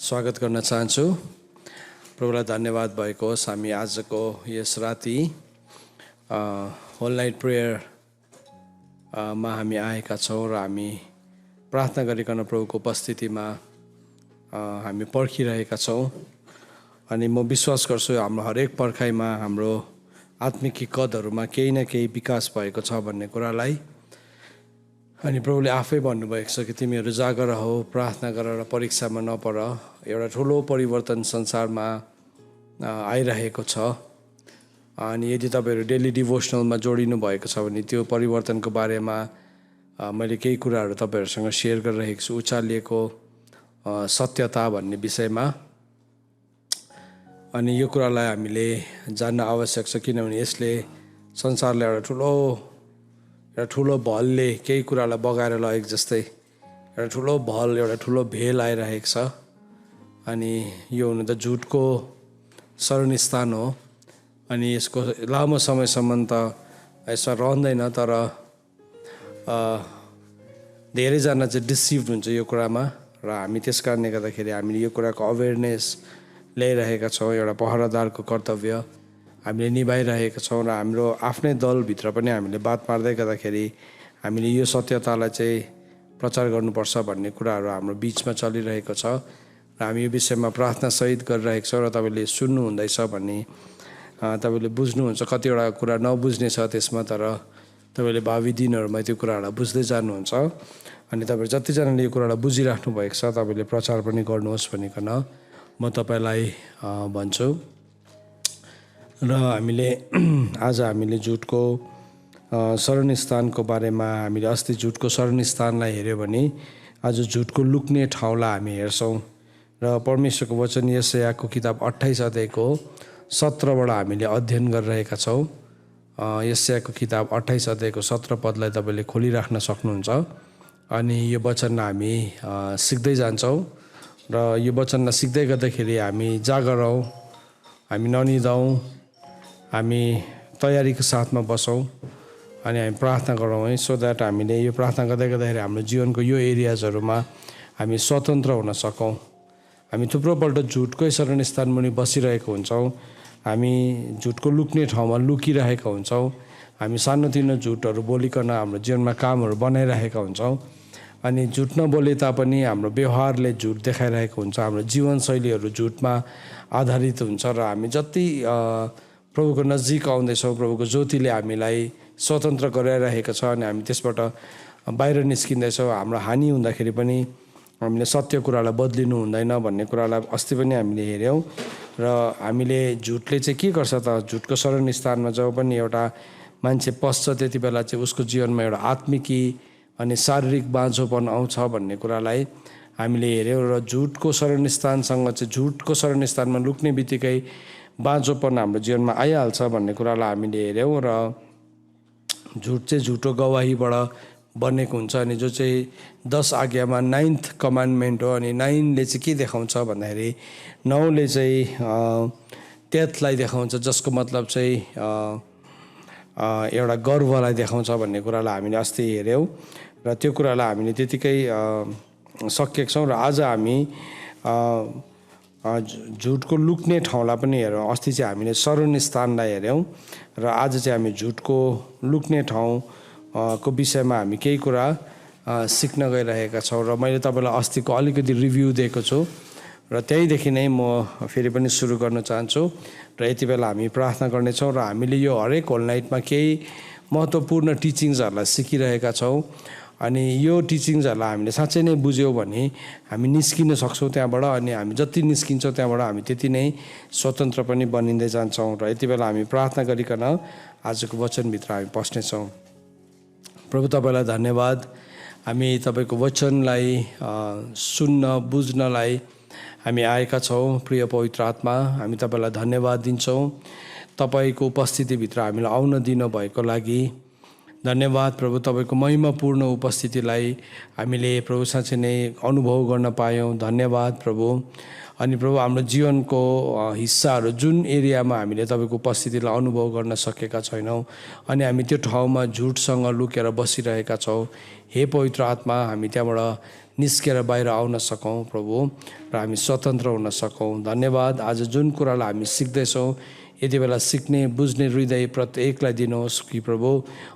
स्वागत गर्न चाहन्छु। प्रभुलाई धन्यवाद भएको होस्। हामी आजको यस राति होल नाइट प्रेयर मा हामी आएका छौँ र हामी प्रार्थना गरिकन प्रभुको उपस्थितिमा हामी पर्खिरहेका छौँ। अनि म विश्वास गर्छु हाम्रो हरेक पर्खाइमा हाम्रो आत्मिक कदहरूमा केही न केही विकास भएको छ भन्ने कुरालाई। अनि प्रभुले आफै भन्नुभएको छ कि तिमीहरू जागर हो, प्रार्थना गर र परीक्षामा नपर। एउटा ठुलो परिवर्तन संसारमा आइरहेको छ। अनि यदि तपाईँहरू डेली डिभोसनलमा जोडिनु भएको छ भने त्यो परिवर्तनको बारेमा मैले केही कुराहरू तपाईँहरूसँग सेयर गरिरहेको छु, उचालिएको सत्यता भन्ने विषयमा। अनि यो कुरालाई हामीले जान्न आवश्यक छ, किनभने यसले संसारलाई एउटा ठुलो भलले केही कुरालाई बगाएर लगेको जस्तै एउटा ठुलो भल, एउटा ठुलो भेल आइरहेको छ। अनि यो हुनु त झुटको शरणस्थान हो। अनि यसको लामो समयसम्म त यसमा रहँदैन, तर धेरैजना चाहिँ डिसिभ्ड हुन्छ यो कुरामा। र हामी त्यस कारणले गर्दाखेरि हामीले यो कुराको अवेरनेस ल्याइरहेका छौँ। एउटा पहरादारको कर्तव्य हामीले निभाइरहेका छौँ र हाम्रो आफ्नै दलभित्र पनि हामीले बात मार्दै गर्दाखेरि हामीले यो सत्यतालाई चाहिँ प्रचार गर्नुपर्छ भन्ने कुराहरू हाम्रो बिचमा चलिरहेको छ। र हामी यो विषयमा प्रार्थनासहित गरिरहेको छौँ र तपाईँले सुन्नुहुँदैछ भन्ने तपाईँले बुझ्नुहुन्छ। कतिवटा कुरा नबुझ्ने छ त्यसमा, तर तपाईँले भावी दिनहरूमा त्यो कुराहरूलाई बुझ्दै जानुहुन्छ। अनि तपाईँहरू जतिजनाले यो कुरालाई बुझिराख्नु भएको छ तपाईँले प्रचार पनि गर्नुहोस् भनिकन म तपाईँलाई भन्छु। र आज हामीले झुटको शरणस्थानको बारेमा, हामीले अस्ति झुटको शरणस्थानलाई हेऱ्यो भने आज झुटको लुक्ने ठाउँलाई हामी हेर्छौँ। र परमेश्वरको वचन यशायाको किताब 28 अध्यायको 17बाट हामीले अध्ययन गरिरहेका छौँ। यशायाको किताब 28 अध्यायको 17 पदलाई तपाईँले खोलिराख्न सक्नुहुन्छ। अनि यो वचनलाई हामी सिक्दै जान्छौँ। र यो वचनलाई सिक्दै गर्दाखेरि हामी जागर हौँ, हामी ननिदाउँ, हामी तयारीको साथमा बसौँ अनि हामी प्रार्थना गरौँ है। सो द्याट हामीले यो प्रार्थना गर्दै गर्दाखेरि हाम्रो जीवनको यो एरियाजहरूमा हामी स्वतन्त्र हुन सकौँ। हामी थुप्रोपल्ट झुटकै शरणस्थान मुनि बसिरहेको हुन्छौँ। हामी झुटको लुक्ने ठाउँमा लुकिरहेका हुन्छौँ। हामी सानोतिनो झुटहरू बोलिकन हाम्रो जीवनमा कामहरू बनाइरहेका हुन्छौँ। अनि झुट नबोले तापनि हाम्रो व्यवहारले झुट देखाइरहेको हुन्छ। हाम्रो जीवनशैलीहरू झुटमा आधारित हुन्छ। र हामी जति प्रभुको नजिक आउँदैछौँ, प्रभुको ज्योतिले हामीलाई स्वतन्त्र गराइरहेको छ अनि हामी त्यसबाट बाहिर निस्किँदैछौँ। हाम्रो हानि हुँदाखेरि पनि हामीले सत्य कुरालाई बदलिनु हुँदैन भन्ने कुरालाई अस्ति पनि हामीले हेऱ्यौँ। र हामीले झुटले चाहिँ के गर्छ त, झुटको शरणस्थानमा जब पनि एउटा मान्छे पस्छ त्यति बेला चाहिँ उसको जीवनमा एउटा आत्मिकी अनि शारीरिक बाँझोपन आउँछ भन्ने कुरालाई हामीले हेऱ्यौँ। र झुटको शरणस्थानसँग चाहिँ झुटको शरणस्थानमा लुक्ने बित्तिकै बाँझोपन हाम्रो जीवनमा आइहाल्छ भन्ने कुरालाई हामीले हेऱ्यौँ। र झुट चाहिँ झुटो गवाहीबाट बनेको हुन्छ। अनि जो चाहिँ 10 आज्ञामा 9th कमान्डमेन्ट हो। अनि 9ले चाहिँ के देखाउँछ भन्दाखेरि 9ले चाहिँ डेथलाई देखाउँछ, जसको मतलब चाहिँ एउटा गर्वलाई देखाउँछ भन्ने कुरालाई हामीले अस्ति हेऱ्यौँ। र त्यो कुरालाई हामीले त्यतिकै सकेका छौँ। र आज हामी झुटको लुक्ने ठाउँलाई पनि हेरौँ। अस्ति चाहिँ हामीले शरणस्थानलाई हेऱ्यौँ र आज चाहिँ हामी झुटको लुक्ने ठाउँको विषयमा हामी केही कुरा सिक्न गइरहेका छौँ। र मैले तपाईँलाई अस्तिको अलिकति रिभ्यू दिएको छु र त्यहीँदेखि नै म फेरि पनि सुरु गर्न चाहन्छु। र यति बेला हामी प्रार्थना गर्नेछौँ र हामीले यो हरेक होल नाइटमा केही महत्त्वपूर्ण टिचिङ्सहरूलाई सिकिरहेका छौँ। अनि यो टिचिङ्सहरूलाई हामीले साँच्चै नै बुझ्यौँ भने हामी निस्किन सक्छौँ त्यहाँबाट। अनि हामी जति निस्किन्छौँ त्यहाँबाट हामी त्यति नै स्वतन्त्र पनि बनिँदै जान्छौँ। र यति बेला हामी प्रार्थना गरिकन आजको वचनभित्र हामी पस्नेछौँ। प्रभु तपाईँलाई धन्यवाद। हामी तपाईँको वचनलाई सुन्न बुझ्नलाई हामी आएका छौँ। प्रिय पवित्र आत्मा, हामी तपाईँलाई धन्यवाद दिन्छौँ तपाईँको उपस्थितिभित्र हामीलाई आउन दिनुभएको लागि। धन्यवाद प्रभु, तपाईँको महिमापूर्ण उपस्थितिलाई हामीले प्रभु साँच्चै नै अनुभव गर्न पायौँ। धन्यवाद प्रभु। अनि प्रभु हाम्रो जीवनको हिस्साहरू जुन एरियामा हामीले तपाईँको उपस्थितिलाई अनुभव गर्न सकेका छैनौँ अनि हामी त्यो ठाउँमा झुटसँग लुकेर बसिरहेका छौँ, हे पवित्र आत्मा हामी त्यहाँबाट निस्केर बाहिर आउन सकौँ प्रभु, र हामी स्वतन्त्र हुन सकौँ। धन्यवाद। आज जुन कुरालाई हामी सिक्दैछौँ यति बेला सिक्ने बुझ्ने हृदय प्रत्येकलाई दिनुहोस् कि प्रभु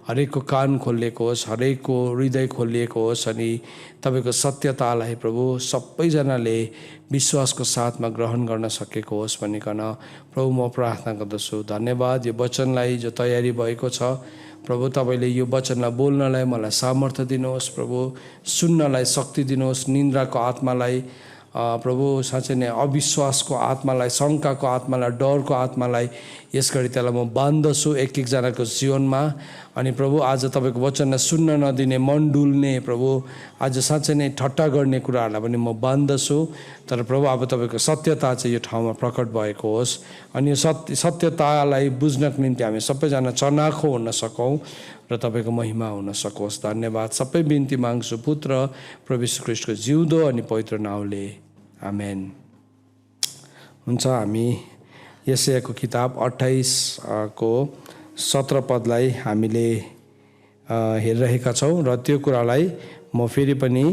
हरेकको कान खोलिएको होस्, हरेकको हृदय खोलिएको होस् अनि तपाईँको सत्यतालाई प्रभु सबैजनाले विश्वासको साथमा ग्रहण गर्न सकेको होस् भनिकन प्रभु म प्रार्थना गर्दछु। धन्यवाद। यो वचनलाई जो तयारी भएको छ प्रभु तपाईँले यो वचनलाई बोल्नलाई मलाई सामर्थ्य दिनुहोस् प्रभु, सुन्नलाई शक्ति दिनुहोस्। निन्द्राको आत्मालाई प्रभु साँच्चै नै अविश्वासको आत्मालाई, शङ्काको आत्मालाई, डरको आत्मालाई यस घडी त्यसलाई म बाँध्दछु एक एकजनाको जीवनमा। अनि प्रभु आज तपाईँको वचनलाई सुन्न नदिने, मन डुल्ने प्रभु आज साँच्चै नै ठट्टा गर्ने कुराहरूलाई पनि म बाँध्दछु। तर प्रभु अब तपाईँको सत्यता चाहिँ यो ठाउँमा प्रकट भएको होस् अनि यो सत्यतालाई बुझ्नको निम्ति हामी सबैजना चनाखो हुन सकौँ र तपाईँको महिमा हुन सकोस्। धन्यवाद। सबै बिन्ती माग्छु पुत्र प्रभु यीशु ख्रीष्टको जिउँदो अनि पवित्र नाउँले, आमेन। हुन्छ, हामी यशायाको किताब 28 को 17 पदलाई हामीले हेरिरहेका छौँ र त्यो कुरालाई म फेरि पनि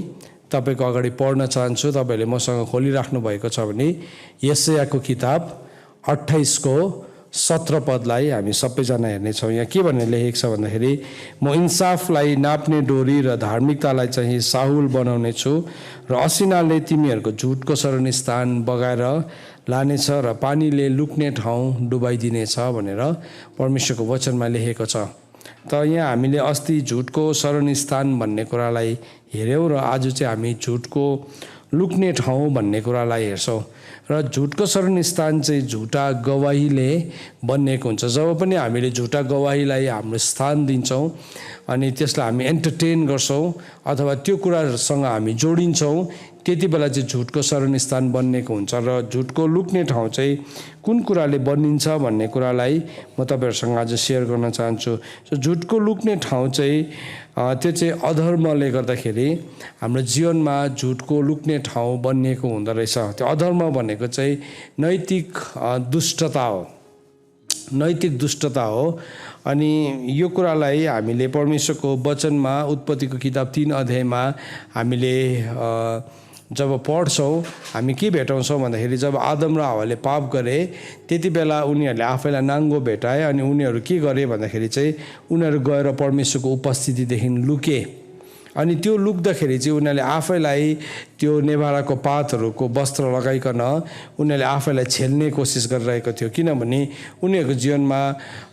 तपाईँको अगाडि पढ्न चाहन्छु। तपाईँहरूले मसँग खोलिराख्नु भएको छ भने यशायाको किताब 28 को 17 पदलाई हामी सबैजना हेर्नेछौँ। यहाँ के भनेर लेखेको छ भन्दाखेरि, म इन्साफलाई नाप्ने डोरी र धार्मिकतालाई चाहिँ साहुल बनाउने छु र असिनाले तिमीहरूको झुटको शरणस्थान बगाएर लानेछ र पानीले लुक्ने ठाउँ डुबाइदिनेछ भनेर परमेश्वरको वचनमा लेखेको छ। त यहाँ हामीले अस्ति झुटको शरणस्थान भन्ने कुरालाई हेऱ्यौँ र आज चाहिँ हामी झुटको लुक्ने ठाउँ भन्ने कुरालाई हेर्छौँ। र झुटको शरणस्थान चाहिँ झुटा गवाहीले बनिएको हुन्छ। जब पनि हामीले झुटा गवाहीलाई हाम्रो स्थान दिन्छौँ अनि त्यसलाई हामी एन्टरटेन गर्छौँ अथवा त्यो कुराहरूसँग हामी जोडिन्छौँ, त्यति बेला चाहिँ झुटको शरणस्थान बनिएको हुन्छ। र झुटको लुक्ने ठाउँ चाहिँ कुन कुराले बनिन्छ भन्ने कुरालाई म तपाईँहरूसँग आज सेयर गर्न चाहन्छु। सो झुटको लुक्ने ठाउँ चाहिँ त्यो चाहिँ अधर्मले गर्दाखेरि हाम्रो जीवनमा झुटको लुक्ने ठाउँ बनिएको हुँदो रहेछ। त्यो अधर्म भनेको चाहिँ नैतिक दुष्टता हो, नैतिक दुष्टता हो। अनि यो कुरालाई हामीले परमेश्वरको वचनमा उत्पत्तिको किताब 3 अध्यायमा हामीले जब पढ्छौँ हामी के भेटाउँछौँ भन्दाखेरि, जब आदम र हव्वाले पाप गरे त्यति बेला उनीहरूले आफैलाई नाङ्गो भेटाए अनि उनीहरू के गरे भन्दाखेरि चाहिँ उनीहरू गएर परमेश्वरको उपस्थितिदेखि लुके। अनि त्यो लुक्दाखेरि चाहिँ उनीहरूले आफैलाई त्यो नेभाराको पातहरूको वस्त्र लगाइकन उनीहरूले आफैलाई छेल्ने कोसिस गरिरहेको थियो, किनभने उनीहरूको जीवनमा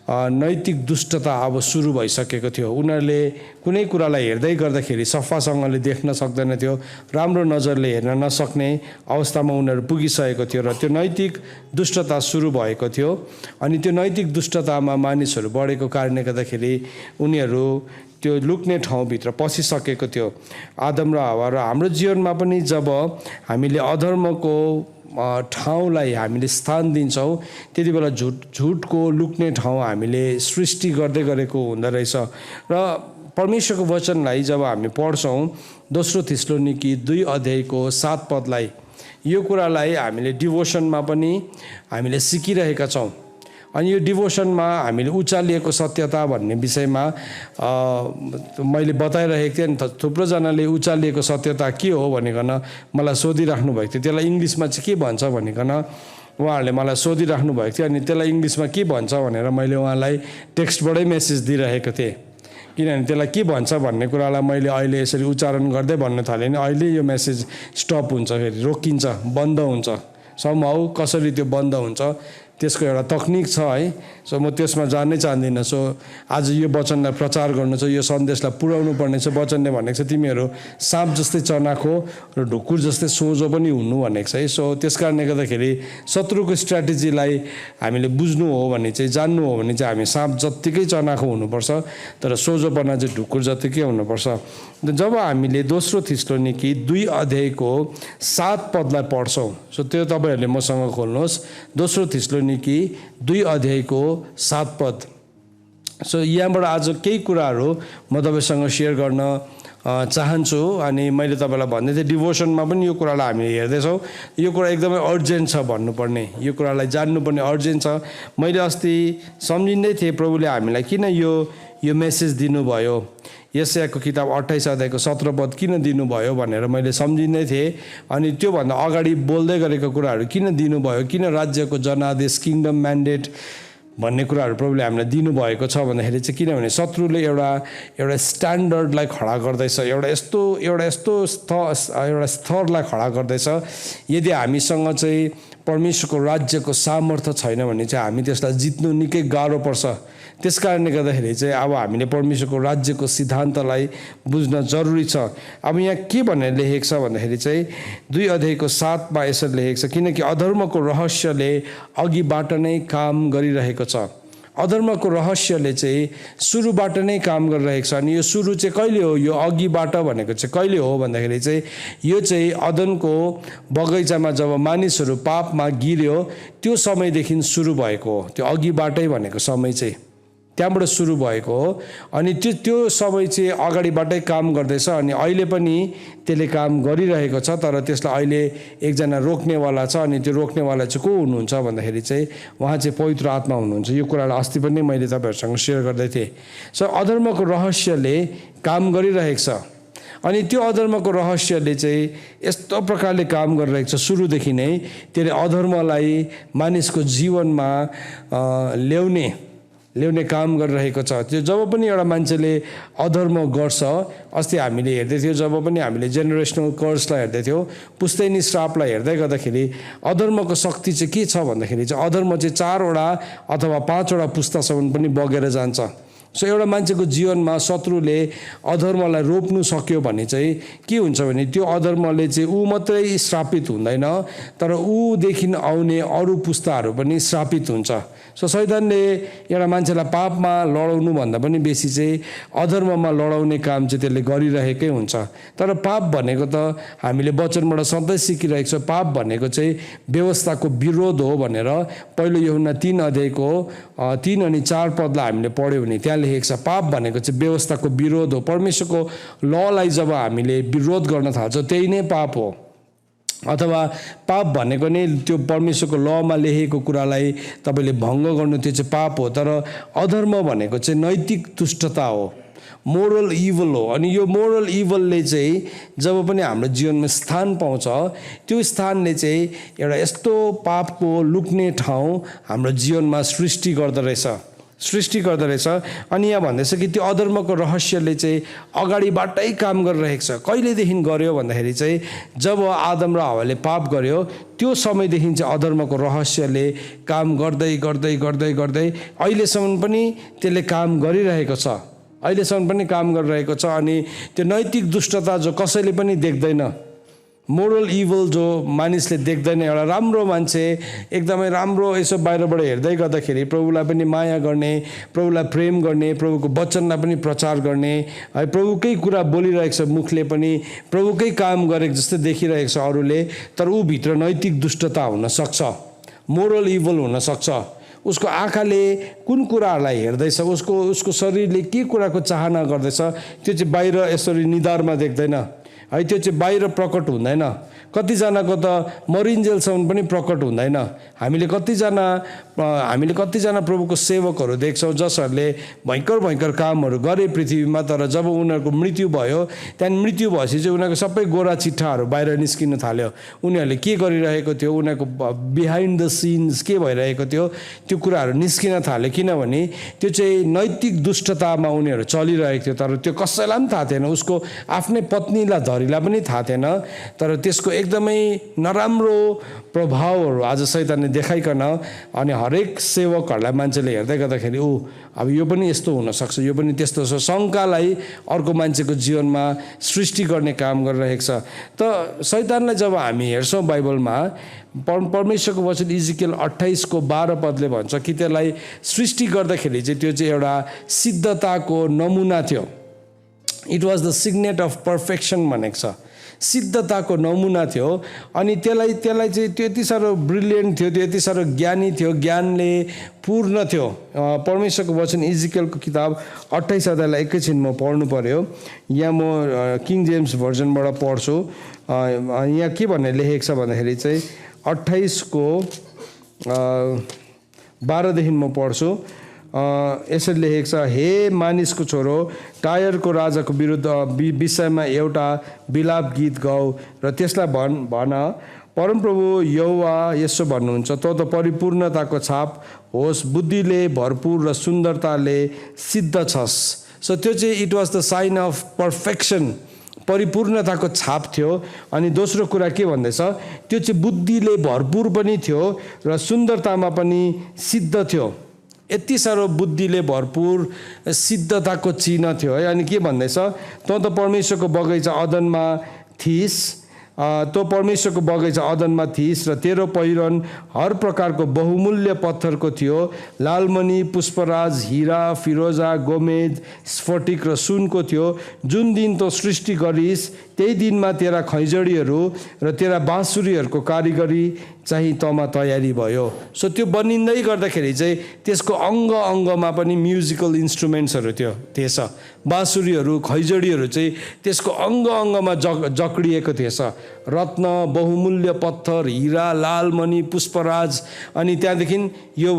नैतिक दुष्टता अब सुरु भइसकेको थियो। उनीहरूले कुनै कुरालाई हेर्दै गर्दाखेरि सफासँगले देख्न सक्दैन थियो, राम्रो नजरले हेर्न नसक्ने अवस्थामा उनीहरू पुगिसकेको थियो र त्यो नैतिक दुष्टता सुरु भएको थियो। अनि त्यो नैतिक दुष्टतामा मानिसहरू बढेको कारणले गर्दाखेरि उनीहरू त्यो लुक्ने ठाउँभित्र पसिसकेको थियो, आदम र हव्वा। र हाम्रो जीवनमा पनि जब हामीले अधर्मको ठाउँलाई हामीले स्थान दिन्छौँ त्यति बेला झुटको लुक्ने ठाउँ हामीले सृष्टि गर्दै गरेको हुँदो रहेछ। र परमेश्वरको वचनलाई जब हामी पढ्छौँ दोस्रो थिस्सलुनीकी 2 अध्यायको 7 पदलाई, यो कुरालाई हामीले डिभोसनमा पनि हामीले सिकिरहेका छौँ। अनि यो डिभोसनमा हामीले उचालिएको सत्यता भन्ने विषयमा मैले बताइरहेको थिएँ नि त। थुप्रोजनाले उचालिएको सत्यता के हो भनिकन मलाई सोधिराख्नु भएको थियो, त्यसलाई इङ्ग्लिसमा चाहिँ के भन्छ भनिकन उहाँहरूले मलाई सोधिराख्नु भएको थियो। अनि त्यसलाई इङ्ग्लिसमा के भन्छ भनेर मैले उहाँलाई टेक्स्टबाटै मेसेज दिइरहेको थिएँ, किनभने त्यसलाई के भन्छ भन्ने कुरालाई मैले अहिले यसरी उच्चारण गर्दै भन्नु थालेँ नि अहिले यो मेसेज स्टप हुन्छ, फेरि रोकिन्छ, बन्द हुन्छ। समहाउ कसरी त्यो बन्द हुन्छ त्यसको एउटा तकनिक छ है। सो म त्यसमा जान्नै चाहदिनँ। सो आज यो वचनलाई प्रचार गर्नु छ, यो सन्देशलाई पुर्याउनु पर्ने छ। वचनले भनेको छ तिमीहरू साँप जस्तै चनाखो र ढुकुर जस्तै सोझो पनि हुनु भनेको छ है। सो त्यस कारणले गर्दाखेरि शत्रुको स्ट्राटेजीलाई हामीले बुझ्नु हो भने चाहिँ, जान्नु हो भने चाहिँ हामी साँप जत्तिकै चनाखो हुनुपर्छ, तर सोझोपना चाहिँ ढुकुर जत्तिकै हुनुपर्छ। जब हामीले दोस्रो थिस्सलुनीकी 2 अध्यायको 7 पदलाई पढ्छौँ, सो त्यो तपाईँहरूले मसँग खोल्नुहोस्, दोस्रो थिस्सलुनीकी 2 अध्यायको 7 पद। सो यहाँबाट आज केही कुराहरू म तपाईँसँग सेयर गर्न चाहन्छु। अनि मैले तपाईँलाई भन्दै थिएँ डिभोसनमा पनि यो कुरालाई हामीले हेर्दैछौँ। यो कुरा एकदमै अर्जेन्ट छ भन्नुपर्ने, यो कुरालाई जान्नुपर्ने अर्जेन्ट छ। मैले अस्ति सम्झिँदै थिएँ प्रभुले हामीलाई किन यो मेसेज दिनुभयो, यशायाको किताब 28 अध्यायको 17 पद किन दिनुभयो भनेर मैले सम्झिँदै थिएँ। अनि त्योभन्दा अगाडि बोल्दै गरेको कुराहरू किन दिनुभयो, किन राज्यको जनादेश किङडम म्यान्डेट भन्ने कुराहरू प्रभुले हामीलाई दिनुभएको छ भन्दाखेरि चाहिँ किनभने शत्रुले एउटा स्ट्यान्डर्डलाई खडा गर्दैछ, एउटा यस्तो स्तरलाई खडा गर्दैछ। यदि हामीसँग चाहिँ परमेश्वरको राज्यको सामर्थ्य छैन भने चाहिँ हामी त्यसलाई जित्नु निकै गाह्रो पर्छ। त्यस कारणले गर्दाखेरि चाहिँ अब हामीले परमेश्वरको राज्यको सिद्धान्तलाई बुझ्न जरुरी छ। अब यहाँ के भनेर लेखेको छ भन्दाखेरि चाहिँ 2 अध्यायको 7मा यसरी लेखेको छ, किनकि अधर्मको रहस्यले अघिबाट नै काम गरिरहेको छ। अधर्मको रहस्यले चाहिँ सुरुबाट नै काम गरिरहेको छ। अनि यो सुरु चाहिँ कहिले हो, यो अघिबाट भनेको चाहिँ कहिले हो भन्दाखेरि चाहिँ यो चाहिँ अदनको बगैँचामा जब मानिसहरू पापमा गिर्यो त्यो समयदेखि सुरु भएको हो। त्यो अघिबाटै भनेको समय चाहिँ त्यहाँबाट सुरु भएको हो। अनि त्यो समय चाहिँ अगाडिबाटै काम गर्दैछ अनि अहिले पनि त्यसले काम गरिरहेको छ। तर त्यसलाई अहिले एकजना रोक्नेवाला छ। अनि त्यो रोक्नेवाला चाहिँ को हुनुहुन्छ भन्दाखेरि चाहिँ उहाँ चाहिँ पवित्र आत्मा हुनुहुन्छ। यो कुरालाई अस्ति पनि मैले तपाईँहरूसँग सेयर गर्दै थिएँ। सो अधर्मको रहस्यले काम गरिरहेको छ। अनि त्यो अधर्मको रहस्यले चाहिँ यस्तो प्रकारले काम गरिरहेको छ सुरुदेखि नै, त्यसले अधर्मलाई मानिसको जीवनमा ल्याउने काम गरिरहेको छ। त्यो जब पनि एउटा मान्छेले अधर्म गर्छ, अस्ति हामीले हेर्दै थियौँ जब पनि हामीले जेनेरेसनल कर्सलाई हेर्दै थियौँ, पुस्तैनी श्रापलाई हेर्दै गर्दाखेरि अधर्मको शक्ति चाहिँ के छ भन्दाखेरि चाहिँ अधर्म चाहिँ 4वटा अथवा 5वटा पुस्तासम्म पनि बगेर जान्छ। सो एउटा मान्छेको जीवनमा शत्रुले अधर्मलाई रोप्नु सक्यो भने चाहिँ के हुन्छ भने त्यो अधर्मले चाहिँ ऊ मात्रै श्रापित हुँदैन, तर ऊदेखि आउने अरू पुस्ताहरू पनि श्रापित हुन्छ। सो शैतानले एउटा मान्छेलाई पापमा लडाउनु भन्दा पनि बेसी चाहिँ अधर्ममा लडाउने काम चाहिँ त्यसले गरिरहेकै हुन्छ। तर पाप भनेको त हामीले वचनबाट सधैँ सिकिरहेको छ, पाप भनेको चाहिँ व्यवस्थाको विरोध हो भनेर पहिलो यूहन्ना 3 अध्यायको 3 अनि 4 पदलाई हामीले पढ्यो भने त्यहाँ लेखेको छ पाप भनेको चाहिँ व्यवस्थाको विरोध हो। परमेश्वरको ललाई जब हामीले विरोध गर्न थाल्छौँ त्यही नै पाप हो। अथवा पाप भनेको नै त्यो परमेश्वरको लमा लेखेको कुरालाई तपाईँले भङ्ग गर्नु, त्यो चाहिँ पाप हो। तर अधर्म भनेको चाहिँ नैतिक दुष्टता हो, मोरल इभल हो। अनि यो मोरल इभलले चाहिँ जब पनि हाम्रो जीवनमा स्थान पाउँछ, त्यो स्थानले चाहिँ एउटा यस्तो पापको लुक्ने ठाउँ हाम्रो जीवनमा सृष्टि गर्दो रहेछ। अनि यहाँ भन्दैछ कि त्यो अधर्मको रहस्यले चाहिँ अगाडिबाटै काम गरिरहेको छ। कहिलेदेखि गर्यो भन्दाखेरि चाहिँ जब आदम र हव्वाले पाप गर्यो त्यो समयदेखि चाहिँ अधर्मको रहस्यले काम गर्दै अहिलेसम्म पनि त्यसले काम गरिरहेको छ। अनि त्यो नैतिक दुष्टता जो कसैले पनि देख्दैन, मोरल इभल जो मानिसले देख्दैन, एउटा राम्रो मान्छे एकदमै राम्रो यसो बाहिरबाट हेर्दै गर्दाखेरि प्रभुलाई पनि माया गर्ने, प्रभुलाई प्रेम गर्ने, प्रभुको वचनलाई पनि प्रचार गर्ने, है प्रभुकै कुरा बोलिरहेको छ, मुखले पनि प्रभुकै काम गरेको जस्तो देखिरहेको छ अरूले, तर ऊ भित्र नैतिक दुष्टता हुनसक्छ, मोरल इभल हुनसक्छ। उसको आँखाले कुन कुराहरूलाई हेर्दैछ, उसको शरीरले के कुराको चाहना गर्दैछ त्यो चाहिँ बाहिर यसरी निधारमा देख्दैन, है त्यो चाहिँ बाहिर प्रकट हुँदैन। कतिजनाको त मरिन्जेलसम्म पनि प्रकट हुँदैन। हामीले कतिजना प्रभुको सेवकहरू देख्छौँ जसहरूले भयङ्कर कामहरू गरे पृथ्वीमा, तर जब उनीहरूको मृत्यु भयो त्यहाँदेखि मृत्यु भएपछि चाहिँ उनीहरूको सबै गोरा चिट्ठाहरू बाहिर निस्किन थाल्यो। उनीहरूले के गरिरहेको थियो, उनीहरूको बिहाइन्ड द सिन्स के भइरहेको थियो त्यो कुराहरू निस्किन थाल्यो। किनभने त्यो चाहिँ नैतिक दुष्टतामा उनीहरू चलिरहेको थियो, तर त्यो कसैलाई पनि थाहा थिएन, उसको आफ्नै पत्नीलाई धरीलाई पनि थाहा थिएन। तर त्यसको एकदमै नराम्रो प्रभावहरू आज शैतानले देखाइकन अनि हरेक सेवकहरूलाई मान्छेले हेर्दै गर्दाखेरि अब यो पनि यस्तो हुनसक्छ, यो पनि त्यस्तो छ, शङ्कालाई अर्को मान्छेको जीवनमा सृष्टि गर्ने काम गरिरहेको छ। त शैतानलाई जब हामी हेर्छौँ बाइबलमा, परमेश्वरको वचन इजिकेल 28को 12 पदले भन्छ कि त्यसलाई सृष्टि गर्दाखेरि चाहिँ त्यो चाहिँ एउटा सिद्धताको नमुना थियो। It was the signet of perfection भनेको छ। सिद्धताको नमुना थियो। अनि त्यसलाई चाहिँ त्यो यति साह्रो ब्रिलियन्ट थियो, त्यो यति साह्रो ज्ञानी थियो, ज्ञानले पूर्ण थियो। परमेश्वरको वचन इजिकेलको किताब 28 अध्यायलाई एकैछिन म पढ्नु पर्यो। यहाँ म किङ जेम्स भर्जनबाट पढ्छु। यहाँ के भन्ने लेखेको छ भन्दाखेरि चाहिँ 28को 12देखि म पढ्छु। यसरी लेखेको छ, हे मानिसको छोरो, टायरको राजाको विषयमा एउटा विलाप गीत गाऊ र त्यसलाई भन परमप्रभु यहोवा यसो भन्नुहुन्छ, तँ त परिपूर्णताको छाप होस्, बुद्धिले भरपूर र सुन्दरताले सिद्ध छस्। सो त्यो चाहिँ it was the sign of perfection, परिपूर्णताको छाप थियो। अनि दोस्रो कुरा के भन्दैछ, त्यो चाहिँ बुद्धिले भरपूर पनि थियो र सुन्दरतामा पनि सिद्ध थियो। यति साह्रो बुद्धिले भरपूर सिद्धताको चिन्ह थियो है। अनि के भन्दैछ, तँ त परमेश्वरको बगैँचा अदनमा थिइस्, तँ परमेश्वरको बगैँचा अदनमा थिइस् र तेरो पहिरन हर प्रकारको बहुमूल्य पत्थरको थियो, लालमणि, पुष्पराज, हिरा, फिरोजा, गोमेद, स्फटिक र सुनको थियो। जुन दिन तँ सृष्टि गरिस् त्यही दिनमा तेरा खैजडीहरू र तेरा बाँसुरीहरूको कारिगरी चाहिँ तँमा तयारी भयो। सो त्यो बनिँदै गर्दाखेरि चाहिँ त्यसको अङ्ग अङ्गमा पनि म्युजिकल इन्स्ट्रुमेन्ट्सहरू थिएछ। बाँसुरीहरू, खैजडीहरू चाहिँ त्यसको अङ्ग अङ्गमा जक्डिएको थिएछ। रत्न, बहुमूल्य पत्थर, हिरा, लालमणि, पुष्पराज, अनि त्यहाँदेखि यो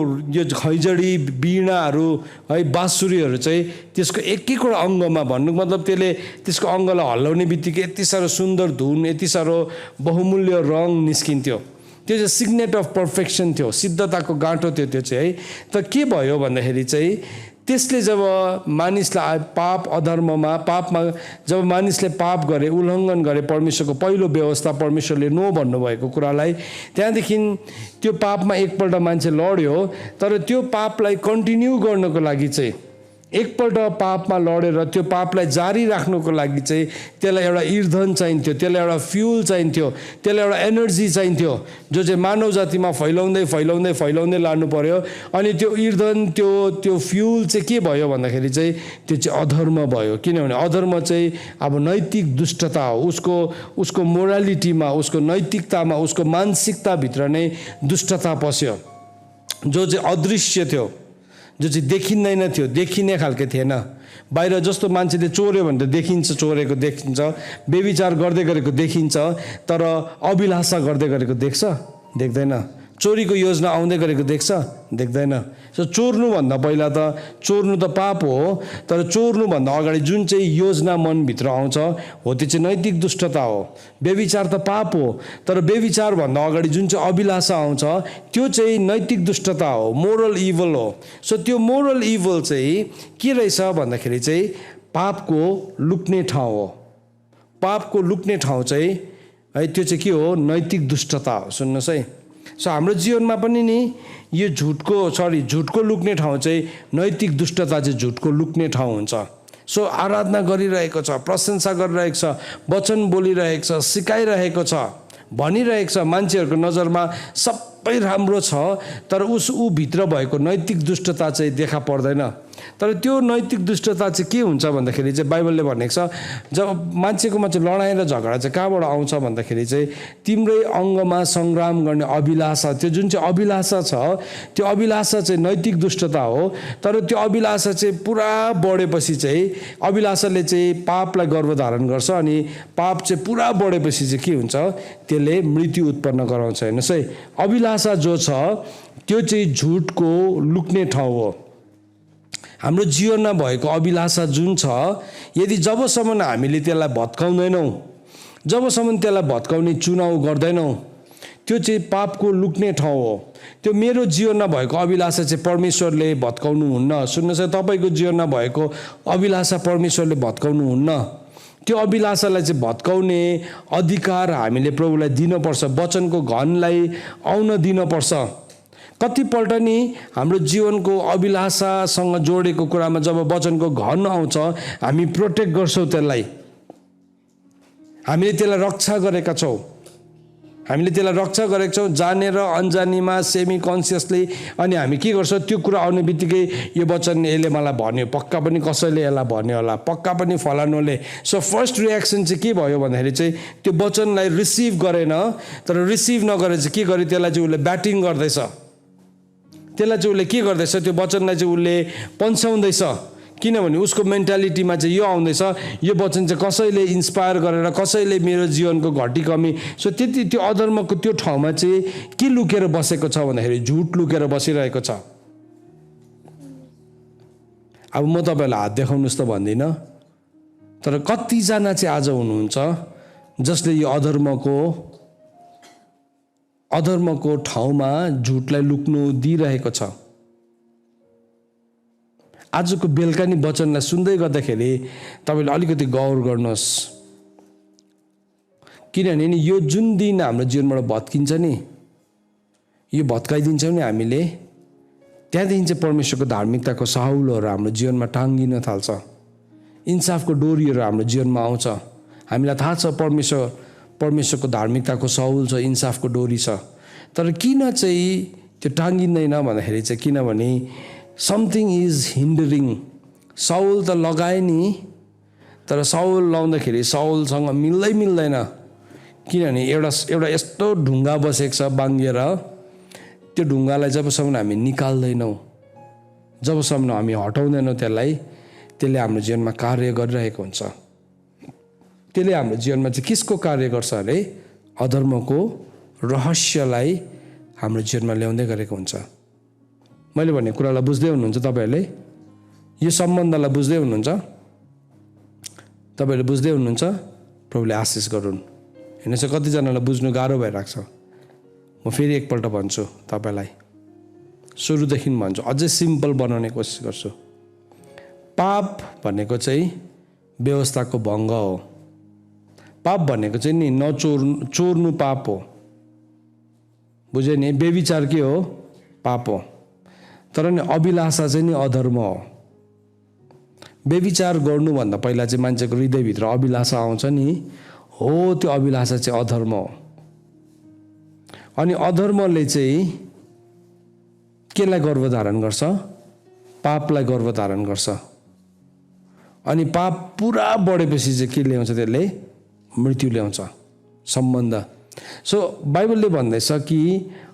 खैजडी, वीणाहरू है, बाँसुरीहरू चाहिँ त्यसको एक एकवटा अङ्गमा, भन्नुको मतलब त्यसले त्यसको अङ्गलाई हल्लाउने बित्तिकै यति साह्रो सुन्दर धुन, यति साह्रो बहुमूल्य रङ निस्किन्थ्यो। त्यो चाहिँ सिग्नेट अफ पर्फेक्सन थियो, सिद्धताको गाँठो थियो त्यो चाहिँ है। त के भयो भन्दाखेरि चाहिँ त्यसले जब मानिसलाई पापमा जब मानिसले पाप गरे, उल्लङ्घन गरे परमेश्वरको पहिलो व्यवस्था, परमेश्वरले नो भन्नुभएको कुरालाई, त्यहाँदेखि त्यो पापमा एकपल्ट मान्छे लड्यो। तर त्यो पापलाई कन्टिन्यू गर्नको लागि चाहिँ एकपल्ट पापमा लडेर त्यो पापलाई जारी राख्नुको लागि चाहिँ त्यसलाई एउटा ईर्धन चाहिन्थ्यो, त्यसलाई एउटा फ्युल चाहिन्थ्यो, त्यसलाई एउटा एनर्जी चाहिन्थ्यो, जो चाहिँ मानव जातिमा फैलाउँदै लानु पर्यो। अनि त्यो ईर्धन, त्यो फ्युल चाहिँ के भयो भन्दाखेरि चाहिँ त्यो चाहिँ अधर्म भयो। किनभने अधर्म चाहिँ अब नैतिक दुष्टता हो, उसको मोरालिटीमा, उसको नैतिकतामा, उसको मानसिकताभित्र नै दुष्टता पस्यो, जो चाहिँ अदृश्य थियो, जो चाहिँ देखिँदैन थियो, देखिने खालको थिएन। बाहिर जस्तो मान्छेले चोर्यो भने त देखिन्छ, चोरेको देखिन्छ, व्यभिचार गर्दै गरेको देखिन्छ, तर अभिलाषा गर्दै गरेको देख्दैन। चोरीको योजना आउँदै गरेको देख्दैन। सो चोर्नुभन्दा पहिला त चोर्नु त पाप हो, तर चोर्नुभन्दा अगाडि जुन चाहिँ योजना मनभित्र आउँछ हो त्यो चाहिँ नैतिक दुष्टता हो। व्यभिचार त पाप हो, तर व्यभिचारभन्दा अगाडि जुन चाहिँ अभिलाषा आउँछ त्यो चाहिँ नैतिक दुष्टता हो, मोरल इभल हो। सो त्यो मोरल इभल चाहिँ के रहेछ भन्दाखेरि चाहिँ पापको लुक्ने ठाउँ हो। पापको लुक्ने ठाउँ चाहिँ है त्यो चाहिँ के हो, नैतिक दुष्टता हो। सुन्नुहोस् है, सो हाम्रो जीवनमा पनि नि यो झुटको लुक्ने ठाउँ चाहिँ नैतिक दुष्टता चाहिँ झुटको लुक्ने ठाउँ हुन्छ। सो आराधना गरिरहेको छ, प्रशंसा गरिरहेको छ, वचन बोलिरहेको छ, सिकाइरहेको छ, भनिरहेको छ, मान्छेहरूको नजरमा सबै राम्रो छ, तर ऊ भित्र भएको नैतिक दुष्टता चाहिँ देखा पर्दैन। तर त्यो नैतिक दुष्टता चाहिँ के हुन्छ भन्दाखेरि चाहिँ बाइबलले भनेको छ, जब मान्छेकोमा चाहिँ लडाइँ र झगडा चाहिँ कहाँबाट आउँछ भन्दाखेरि चाहिँ तिम्रै अङ्गमा सङ्ग्राम गर्ने अभिलाषा, त्यो जुन चाहिँ अभिलाषा छ त्यो अभिलाषा चाहिँ नैतिक दुष्टता हो। तर त्यो अभिलाषा चाहिँ पुरा बढेपछि चाहिँ अभिलाषाले चाहिँ पापलाई गर्भधारण गर्छ, अनि पाप चाहिँ पुरा बढेपछि चाहिँ के हुन्छ, त्यसले मृत्यु उत्पन्न गराउँछ। हेर्नुहोस् है, अभिलाषा जो छ त्यो चाहिँ झुटको लुक्ने ठाउँ हो। हाम्रो जीवनमा भएको अभिलाषा जुन छ, यदि जबसम्म हामीले त्यसलाई भत्काउँदैनौँ, जबसम्म त्यसलाई भत्काउने चुनाव गर्दैनौँ, त्यो चाहिँ पापको लुक्ने ठाउँ हो। त्यो मेरो जीवनमा भएको अभिलाषा चाहिँ परमेश्वरले भत्काउनु हुन्न। सुन्नुहोस्, तपाईँको जीवनमा भएको अभिलाषा परमेश्वरले भत्काउनु हुन्न। त्यो अभिलाषालाई चाहिँ भत्काउने अधिकार हामीले प्रभुलाई दिनुपर्छ, वचनको घनलाई आउन दिनुपर्छ। कतिपल्ट नि हाम्रो जीवनको अभिलाषासँग जोडेको कुरामा जब वचनको घन आउँछ हामी प्रोटेक्ट गर्छौँ, त्यसलाई हामीले त्यसलाई रक्षा गरेका छौँ, हामीले त्यसलाई रक्षा गरेका छौँ जानेर अनजानीमा सेमी कन्सियसली। अनि हामी के गर्छौँ, त्यो कुरा आउने बित्तिकै यो वचन यसले मलाई भन्यो, पक्का पनि कसैले यसलाई भन्यो होला, पक्का पनि फलानुले। सो फर्स्ट रियाक्सन चाहिँ के भयो भन्दाखेरि चाहिँ त्यो वचनलाई रिसिभ गरेन, तर रिसिभ नगरेर चाहिँ के गर्यो, त्यसलाई चाहिँ उसले ब्याटिङ गर्दैछ, त्यसलाई चाहिँ उसले के गर्दैछ, त्यो वचनलाई चाहिँ उसले पन्छाउँदैछ। किनभने उसको मेन्टालिटीमा चाहिँ यो आउँदैछ, यो वचन चाहिँ कसैले इन्सपायर गरेर, कसैले मेरो जीवनको घटी कमी। सो त्यति त्यो अधर्मको त्यो ठाउँमा चाहिँ के लुकेर बसेको छ भन्दाखेरि झुट लुकेर बसिरहेको छ। अब म तपाईँलाई हात देखाउनुहोस् त भन्दिनँ, तर कतिजना चाहिँ आज हुनुहुन्छ जसले यो अधर्मको ठाउँमा झुटलाई लुक्नु दिइरहेको छ। आजको बेलुका नि वचनलाई सुन्दै गर्दाखेरि तपाईँले अलिकति गौर गर्नुहोस्, किनभने नि यो जुन दिन हाम्रो जीवनबाट भत्किन्छ नि, यो भत्काइदिन्छौँ नि हामीले, त्यहाँदेखि चाहिँ परमेश्वरको धार्मिकताको साहुलोहरू हाम्रो जीवनमा टाङ्गिन थाल्छ, इन्साफको डोरीहरू हाम्रो जीवनमा आउँछ। हामीलाई थाहा छ परमेश्वरको धार्मिकताको साहुल छ, इन्साफको डोरी छ, तर किन चाहिँ त्यो टाङ्गिँदैन भन्दाखेरि चाहिँ किनभने समथिङ इज हिन्डरिङ। साउल त लगाए नि, तर साउल लाउँदाखेरि साउलसँग मिल्दैन, किनभने एउटा यस्तो ढुङ्गा बसेको छ बाङ्गिएर, त्यो ढुङ्गालाई जबसम्म हामी निकाल्दैनौँ, जबसम्म हामी हटाउँदैनौँ त्यसलाई, त्यसले हाम्रो जीवनमा कार्य गरिरहेको हुन्छ। त्यसले हाम्रो जीवनमा चाहिँ किसको कार्य गर्छ अरे, अधर्मको रहस्यलाई हाम्रो जीवनमा ल्याउँदै गरेको हुन्छ। मैले भनेको कुरालाई बुझ्दै हुनुहुन्छ तपाईँहरूले, यो सम्बन्धलाई बुझ्दै हुनुहुन्छ तपाईँहरूले, बुझ्दै हुनुहुन्छ, प्रभुले आशिष गरून्। हेर्नुहोस् कतिजनालाई बुझ्नु गाह्रो भइरहेको छ। म फेरि एकपल्ट भन्छु तपाईँलाई, सुरुदेखि भन्छु, अझै सिम्पल बनाउने कोसिस गर्छु। पाप भनेको चाहिँ व्यवस्थाको भङ्ग हो। पाप भनेको चाहिँ नि चोर्नु पाप हो, बुझ्यो नि। व्यभिचार के हो, पाप हो, तर नि अभिलाषा चाहिँ नि अधर्म हो। व्यभिचार गर्नुभन्दा पहिला चाहिँ मान्छेको हृदयभित्र अभिलाषा आउँछ नि, हो त्यो अभिलाषा चाहिँ अधर्म हो। अनि अधर्मले चाहिँ केलाई गर्भधारण गर्छ, पापलाई गर्भधारण गर्छ। अनि पाप पुरा बढेपछि चाहिँ के ल्याउँछ, त्यसले मृत्यु ल्याउँछ, सम्बन्ध। सो बाइबलले भन्दैछ कि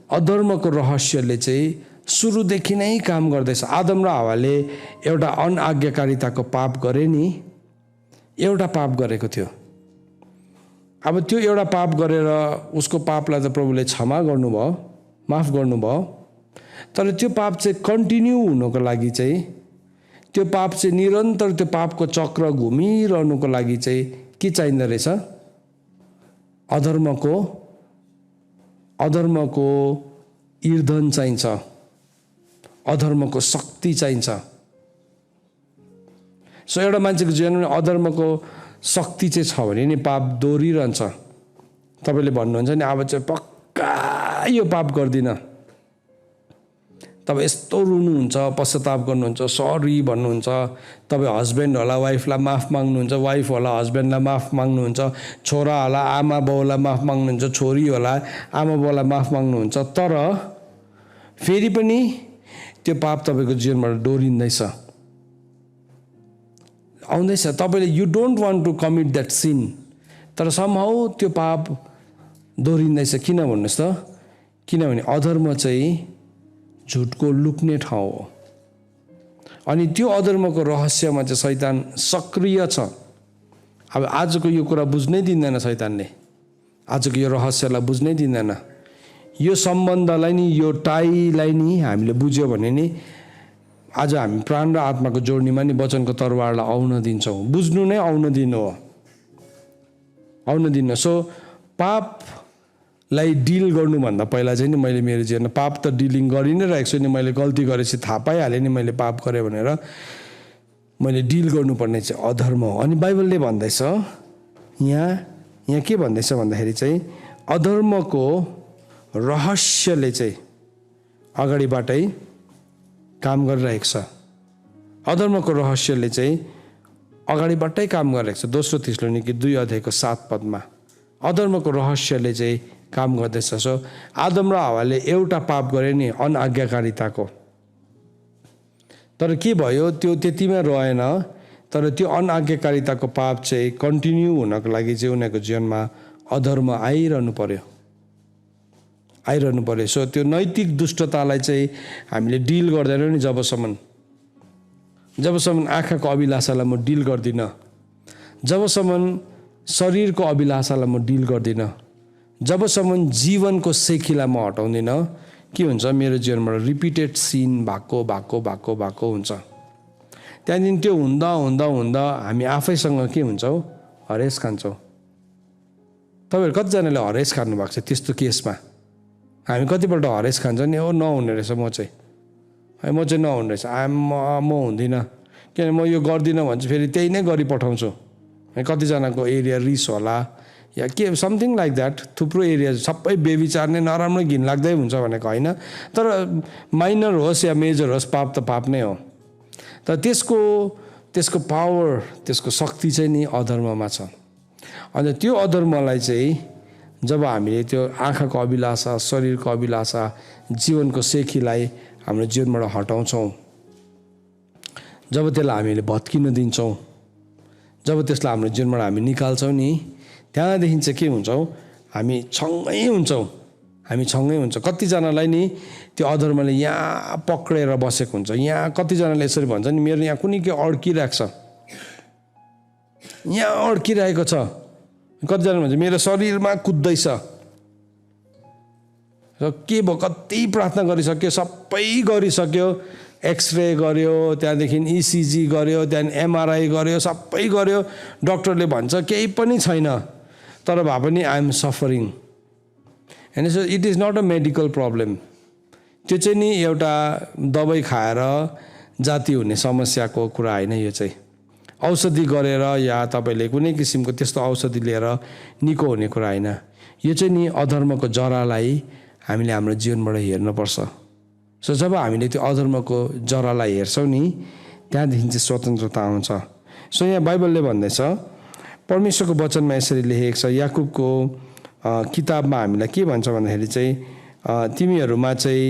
अधर्मको रहस्यले चाहिँ सुरुदेखि नै काम गर्दैछ। आदम र हावाले एउटा अनआज्ञाकारिताको पाप गरे नि, एउटा पाप गरेको थियो। अब त्यो एउटा पाप गरेर उसको पापलाई त प्रभुले क्षमा गर्नुभयो, माफ गर्नुभयो, तर त्यो पाप चाहिँ कन्टिन्यू हुनको लागि चाहिँ, त्यो पाप चाहिँ निरन्तर त्यो पापको चक्र घुमिरहनुको लागि चाहिँ के चाहिँदो रहेछ, अधर्मको ईर्धन चाहिन्छ, अधर्मको शक्ति चाहिन्छ। सो एउटा मान्छेको जीवनमा अधर्मको शक्ति चाहिँ छ भने नि पाप दोहोरिरहन्छ। तपाईँले भन्नुहुन्छ नि अब चाहिँ पक्का यो पाप गर्दिनँ, तपाईँ यस्तो रुनुहुन्छ, पश्चाताप गर्नुहुन्छ, सरी भन्नुहुन्छ, तपाईँ हस्बेन्ड होला वाइफलाई माफ माग्नुहुन्छ, वाइफ होला हस्बेन्डलाई माफ माग्नुहुन्छ, छोरा होला आमा बाउलाई माफ माग्नुहुन्छ, छोरी होला आमा बाउलाई माफ माग्नुहुन्छ, तर फेरि पनि त्यो पाप तपाईँको जीवनबाट डोरिँदैछ, आउँदैछ। तपाईँले you don't want to commit that sin, तर समहाउ त्यो पाप दोहोरिँदैछ। किन भन्नुहोस् त, किनभने अधर्म चाहिँ झुटको लुक्ने ठाउँ हो। अनि त्यो अधर्मको रहस्यमा चाहिँ शैतान सक्रिय छ। अब आजको यो कुरा बुझ्नै दिँदैन शैतानले, आजको यो रहस्यलाई बुझ्नै दिँदैन। यो सम्बन्धलाई नि, यो टाईलाई नि हामीले बुझ्यो भने नि आज हामी प्राण र आत्माको जोड्नीमा नि वचनको तरवारलाई आउन दिन्छौँ। बुझ्नु नै आउन दिनु हो, आउन दिनु। सो पापलाई डिल गर्नुभन्दा पहिला चाहिँ नि मैले मेरो जीवनमा पाप त डिलिङ गरि नै रहेको छु नि, मैले गल्ती गरेपछि थाहा पाइहालेँ नि मैले पाप गरेँ भनेर, मैले डिल गर्नुपर्ने चाहिँ अधर्म हो। अनि बाइबलले भन्दैछ यहाँ के भन्दैछ भन्दाखेरि चाहिँ अधर्मको रहस्यले चाहिँ अगाडिबाटै काम गरिरहेको छ। अधर्मको रहस्यले चाहिँ अगाडिबाटै काम गरिरहेको छ। दोस्रो थिस्सलुनीकी 2 अध्यायको 7 पदमा अधर्मको रहस्यले चाहिँ काम गर्दैछ। सो आदम र हवाले एउटा पाप गरे नि, अनआज्ञाकारिताको, तर के भयो त्यो त्यतिमै रहेन। तर त्यो अनआज्ञाकारिताको पाप चाहिँ कन्टिन्यू हुनको लागि चाहिँ उनीहरूको जीवनमा अधर्म आइरहनु पर्यो। सो त्यो नैतिक दुष्टतालाई चाहिँ हामीले डिल गर्दैनौँ नि, जबसम्म आँखाको अभिलाषालाई म डिल गर्दिनँ, जबसम्म शरीरको अभिलाषालाई म डिल गर्दिनँ, जबसम्म जीवनको सेखीलाई म हटाउँदिनँ, के हुन्छ मेरो जीवनबाट रिपिटेड सिन भएको हुन्छ। त्यहाँदेखि त्यो हुँदा हुँदा हुँदा हामी आफैसँग के हुन्छौँ, हरेस खान्छौँ। तपाईँहरू कतिजनाले हरेस खानुभएको छ त्यस्तो केसमा? हामी कतिपल्ट हरेस खान्छ नि, नहुने रहेछ म चाहिँ नहुने रहेछ, म हुँदिनँ, किनभने म यो गर्दिनँ भने चाहिँ फेरि त्यही नै गरी पठाउँछु। कतिजनाको एरिया रिस होला या के समथिङ लाइक द्याट। थुप्रो एरिया सबै बेविचार नै नराम्रो घिनलाग्दै हुन्छ भनेको होइन, तर माइनर होस् या मेजर होस्, पाप त पाप नै हो। तर त्यसको पावर, त्यसको शक्ति चाहिँ नि अधर्ममा छ। अन्त त्यो अधर्मलाई चाहिँ जब हामीले त्यो आँखाको अभिलाषा, शरीरको अभिलाषा, जीवनको सेखीलाई हाम्रो जीवनबाट हटाउँछौँ, जब त्यसलाई हामीले भत्किन दिन्छौँ, जब त्यसलाई हाम्रो जीवनबाट हामी निकाल्छौँ नि, त्यहाँदेखि चाहिँ के हुन्छौँ, हामी सँगै हुन्छ। कतिजनालाई नि त्यो अधर्मले यहाँ पक्रेर बसेको हुन्छ। यहाँ कतिजनाले यसरी भन्छ नि, मेरो यहाँ कुनै के अड्किरहेको छ, यहाँ अड्किरहेको छ। कतिजना भन्छ मेरो शरीरमा कुद्दैछ। र के भयो, कति प्रार्थना गरिसक्यो, सबै गरिसक्यो, एक्सरे गर्यो, त्यहाँदेखि इसिजी गर्यो, त्यहाँदेखि एमआरआई गर्यो, सबै गर्यो, डक्टरले भन्छ केही पनि छैन, तर भए पनि आई एम सफरिङ। होइन, so it is not a medical problem. त्यो चाहिँ नि एउटा दबाई खाएर जाति हुने समस्याको कुरा होइन। यो चाहिँ औषधि गरेर या तपाईँले कुनै किसिमको त्यस्तो औषधि लिएर निको हुने कुरा होइन। यो चाहिँ नि अधर्मको जरालाई हामीले हाम्रो जीवनबाट हेर्नुपर्छ। सो जब हामीले त्यो अधर्मको जरालाई हेर्छौँ नि, त्यहाँदेखि चाहिँ स्वतन्त्रता आउँछ। सो यहाँ बाइबलले भन्दैछ, परमेश्वरको वचनमा यसरी लेखेको छ, याकुबको किताबमा हामीलाई के भन्छ भन्दाखेरि चाहिँ तिमीहरूमा चाहिँ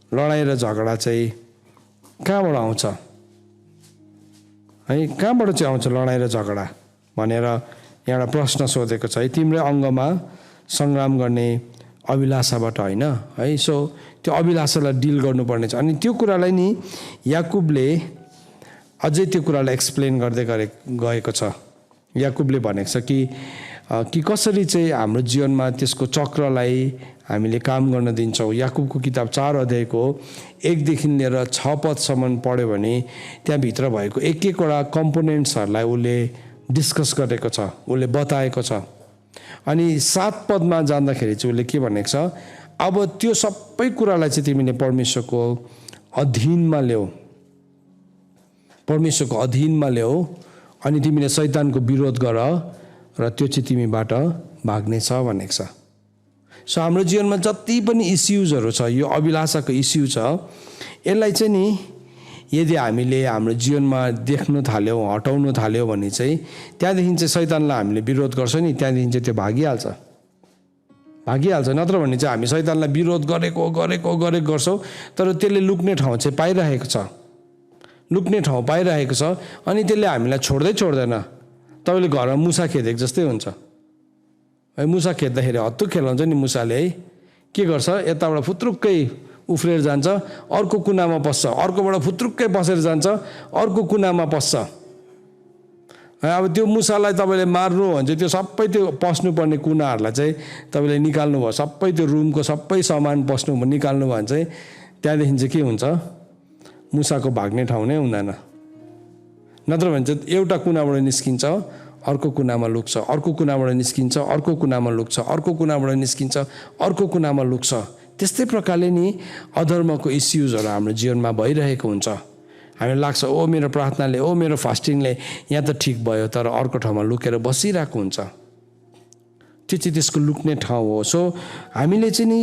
लडाइँ र झगडा चाहिँ कहाँबाट आउँछ है, कहाँबाट चाहिँ आउँछ लडाइँ र झगडा भनेर एउटा प्रश्न सोधेको छ है। तिम्रै अङ्गमा सङ्ग्राम गर्ने अभिलाषाबाट होइन है। सो त्यो अभिलाषालाई डिल गर्नुपर्ने छ। अनि त्यो कुरालाई नि याकुबले अझै त्यो कुरालाई एक्सप्लेन गर्दै गएको छ। याकुबले भनेको छ कि कसरी चाहिँ हाम्रो जीवनमा त्यसको चक्रलाई हामीले काम गर्न दिन्छौँ। याकुबको किताब 4 अध्यायको 1देखि लिएर 6 पदसम्म पढ्यो भने त्यहाँभित्र भएको एक एकवटा कम्पोनेन्ट्सहरूलाई उसले डिस्कस गरेको छ, उसले बताएको छ। अनि 7 पदमा जाँदाखेरि चाहिँ उसले के भनेको छ, अब त्यो सबै कुरालाई चाहिँ तिमीले परमेश्वरको अधीनमा ल्याऊ, अनि तिमीले शैतानको विरोध गर र त्यो चाहिँ तिमीबाट भाग्नेछ भनेको छ। सो हाम्रो जीवनमा जति पनि इस्युजहरू छ, यो अभिलाषाको इस्यु छ, यसलाई चाहिँ नि यदि हामीले हाम्रो जीवनमा देख्न थाल्यौँ, हटाउन थाल्यौँ भने चाहिँ त्यहाँदेखि चाहिँ शैतानलाई हामीले विरोध गर्छौँ नि, त्यहाँदेखि चाहिँ त्यो भागिहाल्छ। नत्र भने चाहिँ हामी शैतानलाई विरोध गरेको गर्छौँ, तर त्यसले लुक्ने ठाउँ चाहिँ पाइरहेको छ, अनि त्यसले हामीलाई छोड्दैन। तपाईँले घरमा मुसा खेदेको जस्तै हुन्छ है। मुसा खेद्दाखेरि हत्तु खेलाउँछ नि मुसाले है, के गर्छ, यताबाट फुत्रुक्कै उफ्रेर जान्छ, अर्को कुनामा पस्छ, अर्कोबाट फुत्रुक्कै बसेर जान्छ, अर्को कुनामा पस्छ। अब त्यो मुसालाई तपाईँले मार्नु भने चाहिँ त्यो सबै त्यो पस्नुपर्ने कुनाहरूलाई चाहिँ तपाईँले निकाल्नु भयो, सबै त्यो रुमको सबै सामान निकाल्नु भयो भने चाहिँ त्यहाँदेखि चाहिँ के हुन्छ, मुसाको भाग्ने ठाउँ नै हुँदैन। नत्र भने चाहिँ एउटा कुनाबाट निस्किन्छ, अर्को कुनामा लुक्छ, अर्को कुनाबाट निस्किन्छ, अर्को कुनामा लुक्छ, अर्को कुनाबाट निस्किन्छ, अर्को कुनामा लुक्छ। त्यस्तै प्रकारले नि अधर्मको इस्युजहरू हाम्रो जीवनमा भइरहेको हुन्छ। हामीलाई लाग्छ ओ मेरो प्रार्थनाले, ओ मेरो फास्टिङले यहाँ त ठिक भयो, तर अर्को ठाउँमा लुकेर बसिरहेको हुन्छ। त्यो चाहिँ त्यसको लुक्ने ठाउँ हो। सो हामीले चाहिँ नि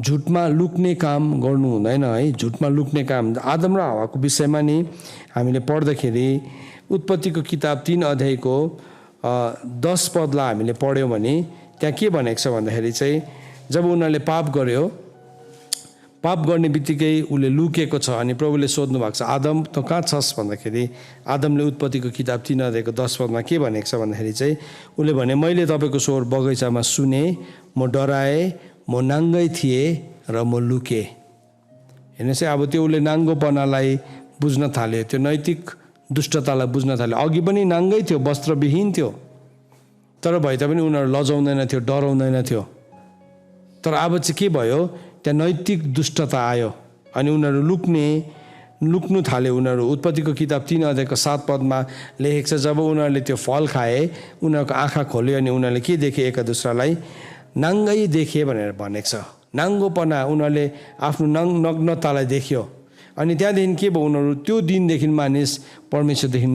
झुटमा लुक्ने काम गर्नु हुँदैन है। झुटमा लुक्ने काम आदम र हावाको विषयमा नि हामीले पढ्दाखेरि उत्पत्तिको किताब 3 अध्यायको 10 पदलाई हामीले पढ्यौँ भने त्यहाँ के भनेको छ भन्दाखेरि चाहिँ जब उनीहरूले पाप गर्यो, पाप गर्ने बित्तिकै उसले लुकेको छ अनि प्रभुले सोध्नु भएको छ, आदम त कहाँ छस् भन्दाखेरि आदमले उत्पत्तिको किताब 3 अध्यायको 10 पदमा के भनेको छ भन्दाखेरि चाहिँ उसले भने, मैले तपाईँको स्वर बगैँचामा सुने, म डराएँ, म नाङ्गै थिएँ र म लुकेँ। हेर्नुहोस् है, अब त्यो उसले नाङ्गोपनालाई बुझ्न थाल्यो, त्यो नैतिक दुष्टतालाई बुझ्न थाल्यो। अघि पनि नाङ्गै थियो, वस्त्रविहीन थियो, तर भए तापनि उनीहरू लजाउँदैन थियो, डराउँदैन थियो। तर अब चाहिँ के भयो, त्यहाँ नैतिक दुष्टता आयो अनि उनीहरू लुक्नु थाल्यो। उनीहरू उत्पत्तिको किताब 3 अध्यायको 7 पदमा लेखेको छ, जब उनीहरूले त्यो फल खाए उनीहरूको आँखा खोल्यो अनि उनीहरूले के देखे, एक दुस्रालाई नाङ्गै देखे भनेर भनेको छ। नाङ्गोपना, उनीहरूले आफ्नो नग्नतालाई देख्यो अनि त्यहाँदेखि के भयो, उनीहरू त्यो दिनदेखि मानिस परमेश्वरदेखि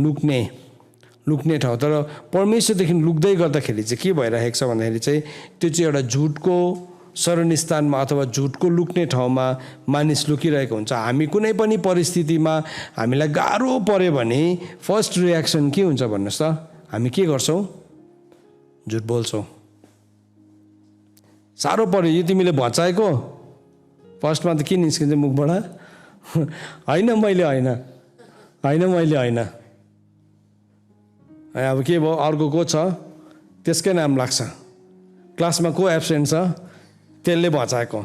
लुक्ने ठाउँ। तर परमेश्वरदेखि लुक्दै गर्दाखेरि चाहिँ के भइरहेको छ भन्दाखेरि चाहिँ त्यो चाहिँ एउटा झुटको शरणस्थानमा अथवा झुटको लुक्ने ठाउँमा मानिस लुकिरहेको हुन्छ। हामी कुनै पनि परिस्थितिमा हामीलाई गाह्रो पऱ्यो भने फर्स्ट रियाक्सन के हुन्छ भन्नुहोस् त, हामी के गर्छौँ? झुट बोल्छौँ। साह्रो पऱ्यो, यो तिमीले भचाएको, फर्स्टमा त के निस्किन्छ मुखबाट? होइन मैले होइन। अब के भयो, अर्को को छ त्यसकै नाम लाग्छ, क्लासमा को एब्सेन्ट छ त्यसले भचाएको।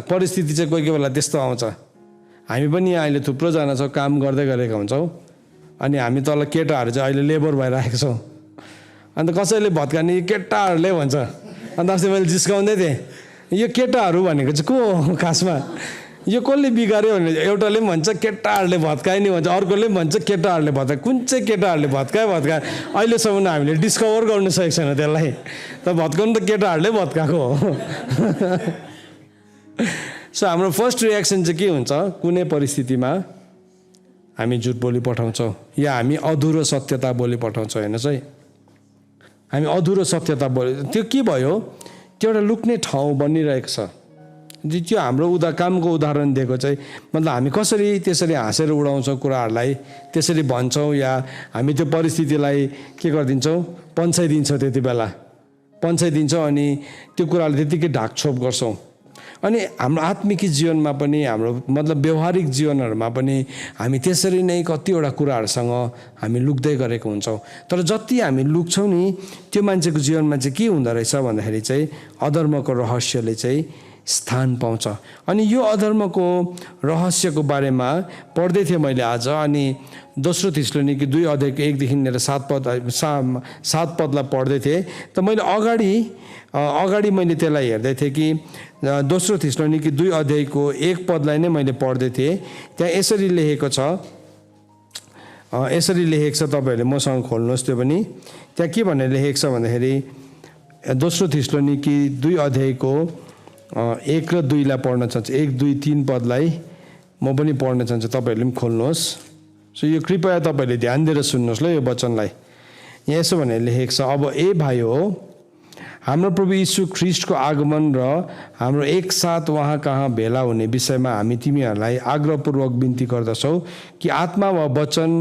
परिस्थिति चाहिँ कोही बेला त्यस्तो आउँछ। हामी पनि यहाँ अहिले थुप्रोजना छौँ, काम गर्दै गरेका हुन्छौँ अनि हामी तल केटाहरू चाहिँ अहिले लेबर भइरहेको छौँ। अन्त कसैले भत्काने केटाहरूले भन्छ, अन्त अस्ति मैले जिस्काउँदै थिएँ, यो केटाहरू भनेको चाहिँ को हो खासमा? यो कसले बिगाऱ्यो भने एउटाले पनि भन्छ केटाहरूले भत्कायो नि भन्छ, अर्कोले पनि भन्छ केटाहरूले भत्कायो। कुन चाहिँ केटाहरूले भत्कायो? अहिलेसम्म हामीले डिस्कभर गर्नु सकेको छैन त्यसलाई। त भत्काउनु त केटाहरूले भत्काएको हो। सो हाम्रो फर्स्ट रियाक्सन चाहिँ के हुन्छ, कुनै परिस्थितिमा हामी झुट बोली पठाउँछौँ या हामी अधुरो सत्यता बोली पठाउँछौँ। हेर्नुहोस् है, हामी अधुरो सत्यता बोली, त्यो के भयो, त्यो एउटा लुक्ने ठाउँ बनिरहेको छ। त्यो हाम्रो कामको उदाहरण दिएको चाहिँ, मतलब हामी कसरी त्यसरी हाँसेर उडाउँछौँ कुराहरूलाई, त्यसरी भन्छौँ या हामी त्यो परिस्थितिलाई के गरिदिन्छौँ, पन्छाइदिन्छौँ। त्यति बेला पन्छाइदिन्छौँ अनि त्यो कुरालाई त्यतिकै ढाकछोप गर्छौँ। अनि हाम्रो आत्मिक जीवनमा पनि, हाम्रो मतलब व्यवहारिक जीवनहरूमा पनि हामी त्यसरी नै कतिवटा कुराहरूसँग हामी लुक्दै गरेको हुन्छौँ। तर जति हामी लुक्छौँ नि, त्यो मान्छेको जीवनमा चाहिँ के हुँदो रहेछ भन्दाखेरि चाहिँ अधर्मको रहस्यले चाहिँ स्थान पाउँछ। अनि यो अधर्मको रहस्यको बारेमा पढ्दै थिएँ मैले आज, अनि दोस्रो थिस्सलुनीकी 2 अध्यायको 1 देखि लिएर 7 पदलाई पढ्दै थिएँ। त मैले अगाडि मैले त्यसलाई हेर्दै थिएँ कि दोस्रो थिस्सलुनीकी 2 अध्यायको 1 पदलाई नै मैले पढ्दै थिएँ। त्यहाँ यसरी लेखेको छ, तपाईँहरूले मसँग खोल्नुहोस्। त्यो पनि त्यहाँ के भनेर लेखेको छ भन्दाखेरि दोस्रो थिस्सलुनीकी 2 अध्यायको 1 र 2 लाई पढ्न चाहन्छु। 1, 2, 3 पदलाई म पनि पढ्न चाहन्छु, तपाईँहरूले पनि खोल्नुहोस्। सो यो कृपया तपाईँहरूले ध्यान दिएर सुन्नुहोस् ल यो वचनलाई। यहाँ यसो भनेर लेखेको छ, अब भाइ हो, हाम्रो प्रभु यीशु ख्रीष्टको आगमन र हाम्रो एकसाथ उहाँ कहाँ भेला हुने विषयमा हामी तिमीहरूलाई आग्रहपूर्वक बिन्ती गर्दछौँ कि आत्मा वा वचन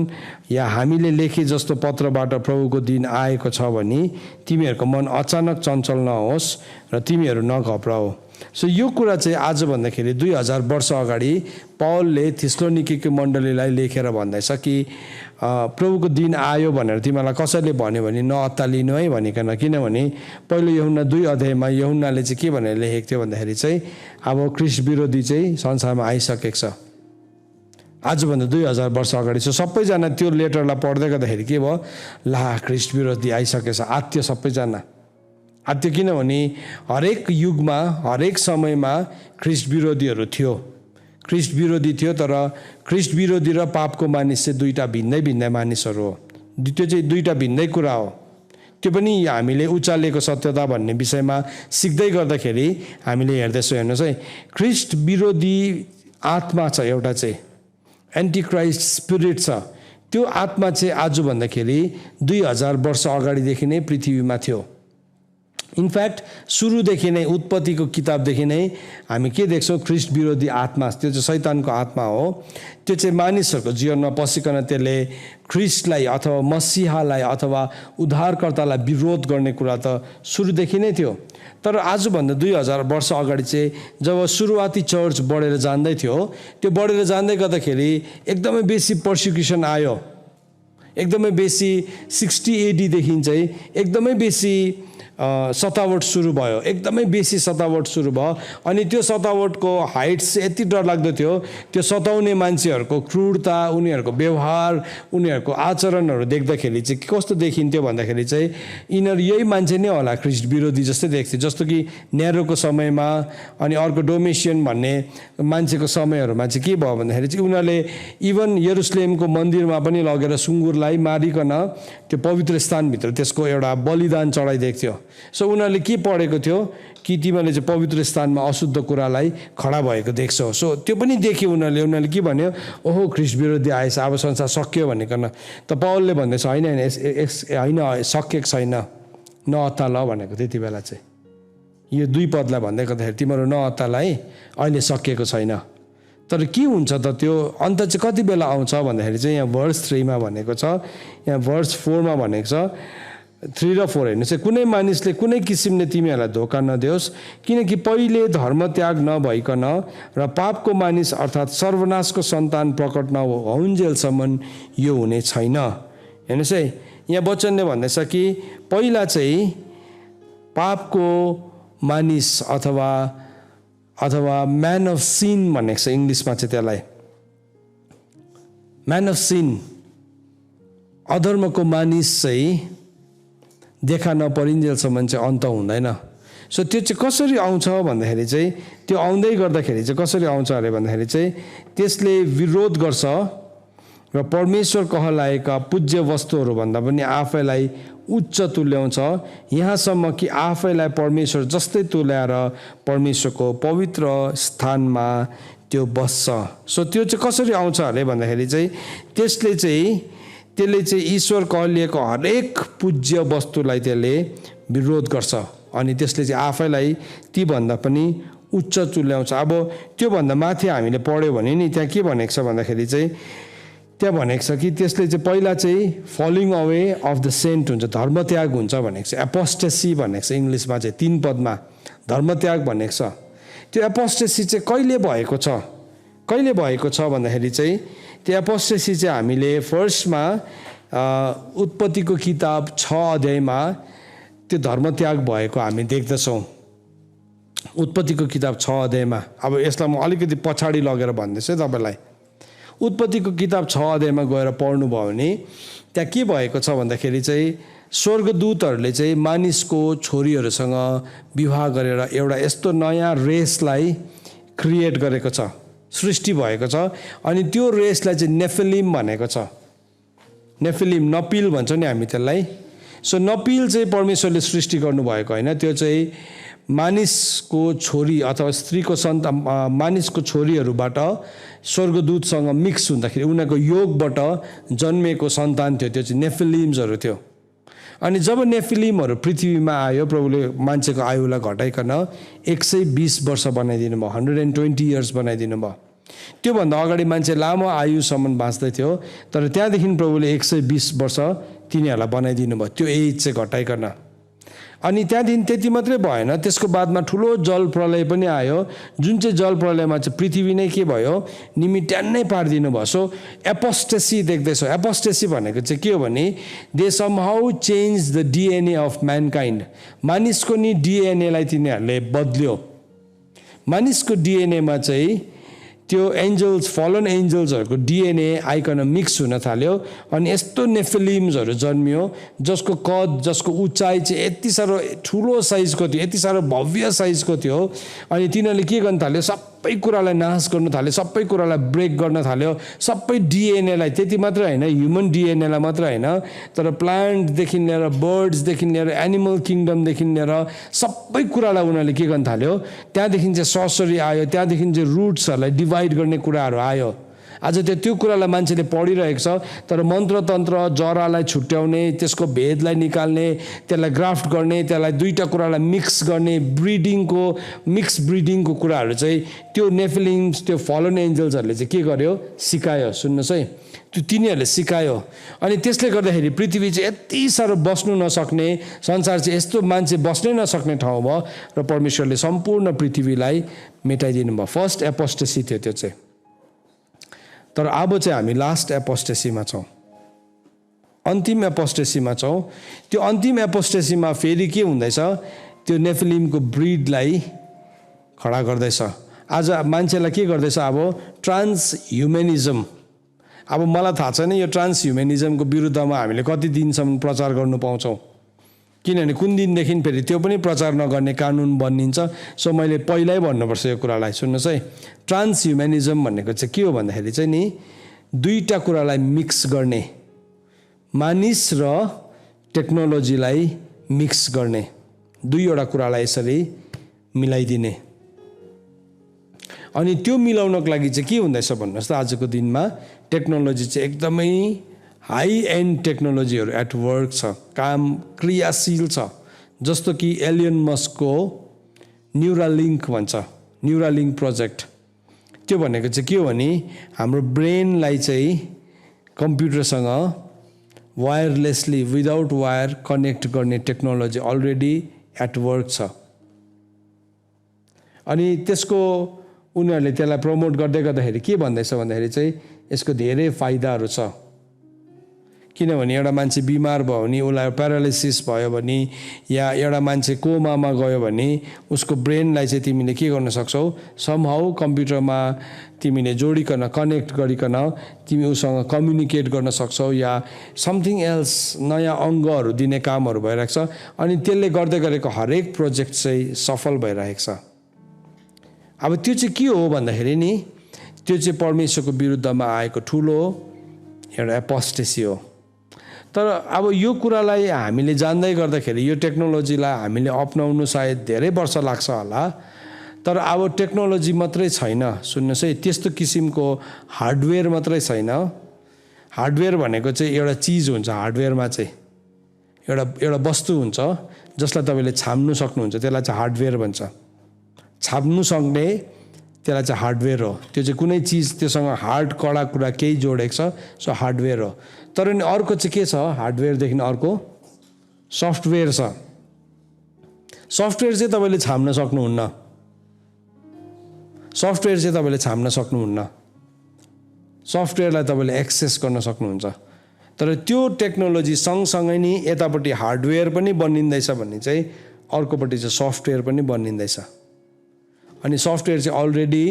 या हामीले लेखे जस्तो पत्रबाट प्रभुको दिन आएको छ भने तिमीहरूको मन अचानक चञ्चल नहोस् र तिमीहरू नघबराओ। सो यो कुरा चाहिँ आज भन्दाखेरि 2000 वर्ष अगाडि पौलले थिस्सलुनीकीको मण्डलीलाई लेखेर भन्दैछ कि प्रभुको दिन आयो भनेर तिमीलाई कसैले भन्यो भने नअत्तालिनु है भनिकन। किनभने पहिलो यूहन्ना 2 अध्यायमा यूहन्नाले चाहिँ के भनेर लेखेको थियो भन्दाखेरि चाहिँ अब ख्रीष्ट विरोधी चाहिँ संसारमा आइसकेको छ आजभन्दा 2000 वर्ष अगाडि। सो सबैजना त्यो लेटरलाई पढ्दै गर्दाखेरि के भयो, ला ख्रीष्ट विरोधी आइसकेछ, आत्यो सबैजना आत्यो। किनभने हरेक युगमा हरेक समयमा ख्रीष्ट विरोधीहरू थियो, ख्रीष्ट विरोधी थियो। तर ख्रीष्ट विरोधी र पापको मानिस चाहिँ दुईटा भिन्दै मानिसहरू हो। त्यो चाहिँ दुईटा भिन्दै कुरा हो। त्यो पनि हामीले उचालेको सत्यता भन्ने विषयमा सिक्दै गर्दाखेरि हामीले हेर्दैछौँ। हेर्नुहोस् है, ख्रीष्ट विरोधी आत्मा छ एउटा चाहिँ, एन्टिक्राइस्ट स्पिरिट छ। त्यो आत्मा चाहिँ आज भन्दाखेरि 2000 वर्ष अगाडिदेखि नै पृथ्वीमा थियो। इनफ्याक्ट सुरुदेखि नै उत्पत्तिको किताबदेखि नै हामी के देख्छौँ, ख्रिस्ट विरोधी आत्मा, त्यो चाहिँ शैतानको आत्मा हो, त्यो चाहिँ मानिसहरूको जीवनमा पसिकन त्यसले ख्रिस्टलाई अथवा मसीहालाई अथवा उद्धारकर्तालाई विरोध गर्ने कुरा त सुरुदेखि नै थियो। तर आजभन्दा 2000 वर्ष अगाडि चाहिँ जब सुरुवाती चर्च बढेर जाँदै थियो, त्यो बढेर जाँदै गर्दाखेरि एकदमै बेसी पर्सिक्युसन आयो, एकदमै बेसी 60 AD चाहिँ एकदमै बेसी सतावट सुरु भयो, एकदमै बेसी सतावट सुरु भयो। अनि त्यो सतावटको हाइट्स यति डरलाग्दो थियो, त्यो सताउने मान्छेहरूको क्रूरता, उनीहरूको व्यवहार, उनीहरूको आचरणहरू देख्दाखेरि चाहिँ कस्तो देखिन्थ्यो भन्दाखेरि चाहिँ यिनीहरू यही मान्छे नै होला ख्रिस्ट विरोधी जस्तै देख्थ्यो। जस्तो कि नेरोको समयमा अनि अर्को डोमेसियन भन्ने मान्छेको समयहरूमा चाहिँ के भयो भन्दाखेरि चाहिँ उनीहरूले इभन यरुसलेमको मन्दिरमा पनि लगेर सुँगुरलाई मारिकन त्यो पवित्र स्थानभित्र त्यसको एउटा बलिदान चढाइदिएको थियो। सो उनीहरूले के पढेको थियो कि तिमीले चाहिँ पवित्र स्थानमा अशुद्ध कुरालाई खडा भएको देख्छौ। सो त्यो पनि देख्यो उनीहरूले के भन्यो, ओहो ख्रिस्ट विरोधी आएछ, अब संसार सक्यो भनिकन। त पौलले भन्दैछ होइन होइन सकिएको छैन, नअत्ताल भनेको त्यति बेला चाहिँ यो 2 पदलाई भन्दै गर्दाखेरि तिमीहरू नअत्ताल है, अहिले सकिएको छैन। तर के हुन्छ त त्यो अन्त चाहिँ कति बेला आउँछ भन्दाखेरि चाहिँ यहाँ भर्स 3 मा भनेको छ, यहाँ भर्स 4 मा भनेको छ, 3 र 4 हेर्नुहोस्, कुनै मानिसले कुनै किसिमले तिमीहरूलाई धोका नदेओस्, किनकि पहिले धर्मत्याग नभइकन र पापको मानिस अर्थात् सर्वनाशको सन्तान प्रकट नहुन्जेलसम्म यो हुने छैन। हेर्नुहोस् है, यहाँ वचनले भन्दैछ कि पहिला चाहिँ पापको मानिस अथवा म्यान अफ सिन भनेको छ इङ्ग्लिसमा चाहिँ त्यसलाई, म्यान अफ सिन, अधर्मको मानिस चाहिँ देखा नपरिन्जेलसम्म चाहिँ अन्त हुँदैन। सो त्यो चाहिँ कसरी आउँछ भन्दाखेरि चाहिँ त्यो आउँदै गर्दाखेरि चाहिँ कसरी आउँछ अरे भन्दाखेरि चाहिँ त्यसले विरोध गर्छ र परमेश्वर कहलाएका पूज्य वस्तुहरू भन्दा पनि आफैलाई उच्च तुल्याउँछ, यहाँसम्म कि आफैलाई परमेश्वर जस्तै तुल्याएर परमेश्वरको पवित्र स्थानमा त्यो बस्छ। सो त्यो चाहिँ कसरी आउँछ अरे भन्दाखेरि चाहिँ त्यसले चाहिँ ईश्वर कहलिएको हरेक पूज्य वस्तुलाई त्यसले विरोध गर्छ अनि त्यसले चाहिँ आफैलाई ती भन्दा पनि उच्च तुल्याउँछ। अब त्योभन्दा माथि हामीले पढ्यो भने नि त्यहाँ के भनेको छ भन्दाखेरि चाहिँ त्यहाँ भनेको छ कि त्यसले चाहिँ पहिला चाहिँ falling away of the saint हुन्छ, धर्मत्याग हुन्छ भनेको छ। एपोस्टेसी भनेको छ इङ्ग्लिसमा चाहिँ 3 पदमा धर्मत्याग भनेको छ। त्यो एपोस्टेसी चाहिँ कहिले भएको छ भन्दाखेरि चाहिँ त्यो एपोस्टेसी चाहिँ हामीले फर्स्टमा उत्पत्तिको किताब 6 अध्यायमा त्यो धर्मत्याग भएको हामी देख्दछौँ। उत्पत्तिको किताब 6 अध्यायमा, अब यसलाई म अलिकति पछाडि लगेर भन्दैछु है तपाईँलाई। उत्पत्तिको किताब 6 अध्यायमा गएर पढ्नुभयो भने त्यहाँ के भएको छ भन्दाखेरि चाहिँ स्वर्गदूतहरूले चाहिँ मानिसको छोरीहरूसँग विवाह गरेर एउटा यस्तो नयाँ रेसलाई क्रिएट गरेको छ, सृष्टि भएको छ। अनि त्यो रेसलाई चाहिँ नेफिलिम भनेको छ। नेफिलिम, नपिल भन्छ नि हामी त्यसलाई। सो नपिल चाहिँ परमेश्वरले सृष्टि गर्नुभएको होइन, त्यो चाहिँ मानिसको छोरी अथवा स्त्रीको सन्तान, मानिसको छोरीहरूबाट स्वर्गदूतसँग मिक्स हुँदाखेरि उनीहरूको योगबाट जन्मेको सन्तान थियो, त्यो चाहिँ नेफिलिम्सहरू थियो। अनि जब नेफिलिमहरू पृथ्वीमा आयो, प्रभुले मान्छेको आयुलाई घटाइकन 120 वर्ष बनाइदिनु भयो, 120 इयर्स बनाइदिनु भयो। त्योभन्दा अगाडि मान्छे लामो आयुसम्म बाँच्दै थियो, तर त्यहाँदेखि प्रभुले 120 वर्ष तिनीहरूलाई बनाइदिनु भयो, त्यो एज चाहिँ घटाइकन। अनि त्यहाँदेखि त्यति मात्रै भएन, त्यसको बादमा ठुलो जल प्रलय पनि आयो, जुन चाहिँ जल प्रलयमा चाहिँ पृथ्वी नै के भयो, निमिट्यान्नै पारिदिनु भयो। सो एपोस्टेसी देख्दैछौँ। एपोस्टेसी भनेको चाहिँ के हो भने they somehow change the DNA of mankind, मानिसको नि डिएनएलाई तिनीहरूले बदल्यो। मानिसको डिएनएमा चाहिँ त्यो एन्जल्स, फलन एन्जल्सहरूको डिएनए आइकन मिक्स हुन थाल्यो अनि यस्तो नेफिलिम्सहरू जन्मियो जसको कद, जसको उचाइ चाहिँ यति साह्रो ठुलो साइजको थियो, यति साह्रो भव्य साइजको थियो। अनि तिनीहरूले के गर्न थाल्यो, सबै कुरालाई नाश गर्न थाल्यो, सबै कुरालाई ब्रेक गर्न थाल्यो, सबै डिएनएलाई। त्यति मात्र होइन, ह्युमन डिएनएलाई मात्र होइन, तर प्लान्टदेखि लिएर बर्ड्सदेखि लिएर एनिमल किङडमदेखि लिएर सबै कुरालाई उनीहरूले के गर्न थाल्यो, त्यहाँदेखि चाहिँ ससरी आयो, त्यहाँदेखि चाहिँ रुट्सहरूलाई डिभाइड गर्ने कुराहरू आयो। आज त्यो कुरालाई मान्छेले पढिरहेको छ, तर मन्त्रतन्त्र, जरालाई छुट्याउने, त्यसको भेदलाई निकाल्ने, त्यसलाई ग्राफ्ट गर्ने, त्यसलाई दुईटा कुरालाई मिक्स गर्ने, मिक्स ब्रिडिङको कुराहरू चाहिँ त्यो नेफिलिम्स, त्यो फलन एन्जल्सहरूले चाहिँ के गर्यो? सिकायो। सुन्नुहोस् है, त्यो तिनीहरूले सिकायो। अनि त्यसले गर्दाखेरि पृथ्वी चाहिँ यति साह्रो बस्नु नसक्ने, संसार चाहिँ यस्तो मान्छे बस्नै नसक्ने ठाउँ भयो र परमेश्वरले सम्पूर्ण पृथ्वीलाई मेटाइदिनु भयो। फर्स्ट एपोस्टेसी थियो त्यो चाहिँ। तर अब चाहिँ हामी लास्ट एपोस्टेसीमा छौँ, अन्तिम एपोस्टेसीमा छौँ। त्यो अन्तिम एपोस्टेसीमा फेरि के हुँदैछ? त्यो नेफिलिमको ब्रिडलाई खडा गर्दैछ। आज मान्छेलाई के गर्दैछ? अब ट्रान्स ह्युमेनिजम। अब मलाई थाहा छैन यो ट्रान्स ह्युमेनिजमको विरुद्धमा हामीले कति दिनसम्म प्रचार गर्नु पाउँछौँ, किनभने कुन दिनदेखि फेरि त्यो पनि प्रचार नगर्ने कानुन बनिन्छ। सो मैले पहिल्यै भन्नुपर्छ यो कुरालाई। सुन्नुहोस् है, ट्रान्स ह्युमेनिजम भनेको चाहिँ के हो भन्दाखेरि चाहिँ नि दुईटा कुरालाई मिक्स गर्ने, मानिस र टेक्नोलोजीलाई मिक्स गर्ने, दुईवटा कुरालाई यसरी मिलाइदिने। अनि त्यो मिलाउनको लागि चाहिँ के हुँदैछ भन्नुहोस् त? आजको दिनमा टेक्नोलोजी चाहिँ एकदमै हाई एन्ड टेक्नोलोजीहरू एट वर्क छ, काम क्रियाशील छ। जस्तो कि एलियन मस्कको न्युरालिङ्क भन्छ, न्युरालिङ्क प्रोजेक्ट। त्यो भनेको चाहिँ के हो भने हाम्रो ब्रेनलाई चाहिँ कम्प्युटरसँग वायरलेसली विदाउट वायर कनेक्ट गर्ने टेक्नोलोजी अलरेडी एट वर्क छ। अनि त्यसको उनीहरूले त्यसलाई प्रमोट गर्दै गर्दाखेरि के भन्दैछ भन्दाखेरि चाहिँ यसको धेरै फाइदाहरू छ। किनभने एउटा मान्छे बिमार भयो भने, उसलाई प्यारालाइसिस भयो भने, या एउटा मान्छे कोमामा गयो भने उसको ब्रेनलाई चाहिँ तिमीले के गर्न सक्छौ? समहाउ कम्प्युटरमा तिमीले जोडिकन, कनेक्ट गरिकन तिमी उसँग कम्युनिकेट गर्न सक्छौ, या समथिङ एल्स नयाँ अङ्गहरू दिने कामहरू भइरहेको छ। अनि त्यसले गर्दै गरेको हरेक प्रोजेक्ट चाहिँ सफल भइरहेको छ। अब त्यो चाहिँ के हो भन्दाखेरि नि त्यो चाहिँ परमेश्वरको विरुद्धमा आएको ठुलो एउटा एपोस्टेसी हो। तर अब यो कुरालाई हामीले जान्दै गर्दाखेरि यो टेक्नोलोजीलाई हामीले अपनाउनु सायद धेरै वर्ष लाग्छ होला। तर अब टेक्नोलोजी मात्रै छैन, सुन्नुहोस् है, त्यस्तो किसिमको हार्डवेयर मात्रै छैन। हार्डवेयर भनेको चाहिँ एउटा चिज हुन्छ, हार्डवेयरमा चाहिँ एउटा वस्तु हुन्छ जसलाई तपाईँले छाम्नु सक्नुहुन्छ, त्यसलाई चाहिँ हार्डवेयर भन्छ। छाप्नु सक्ने त्यसलाई चाहिँ हार्डवेयर हो। त्यो चाहिँ कुनै चिज त्योसँग हार्ड कडा कुरा केही जोडेको छ, सो हार्डवेयर हो। तर नि अर्को चाहिँ के छ? हार्डवेयरदेखि अर्को सफ्टवेयर छ। सफ्टवेयर चाहिँ तपाईँले छाम्न सक्नुहुन्न, सफ्टवेयर चाहिँ तपाईँले छाम्न सक्नुहुन्न, सफ्टवेयरलाई तपाईँले एक्सेस गर्न सक्नुहुन्छ। तर त्यो टेक्नोलोजी सँगसँगै नि यतापट्टि हार्डवेयर पनि बनिँदैछ भने चाहिँ अर्कोपट्टि चाहिँ सफ्टवेयर पनि बनिँदैछ। अनि सफ्टवेयर चाहिँ अलरेडी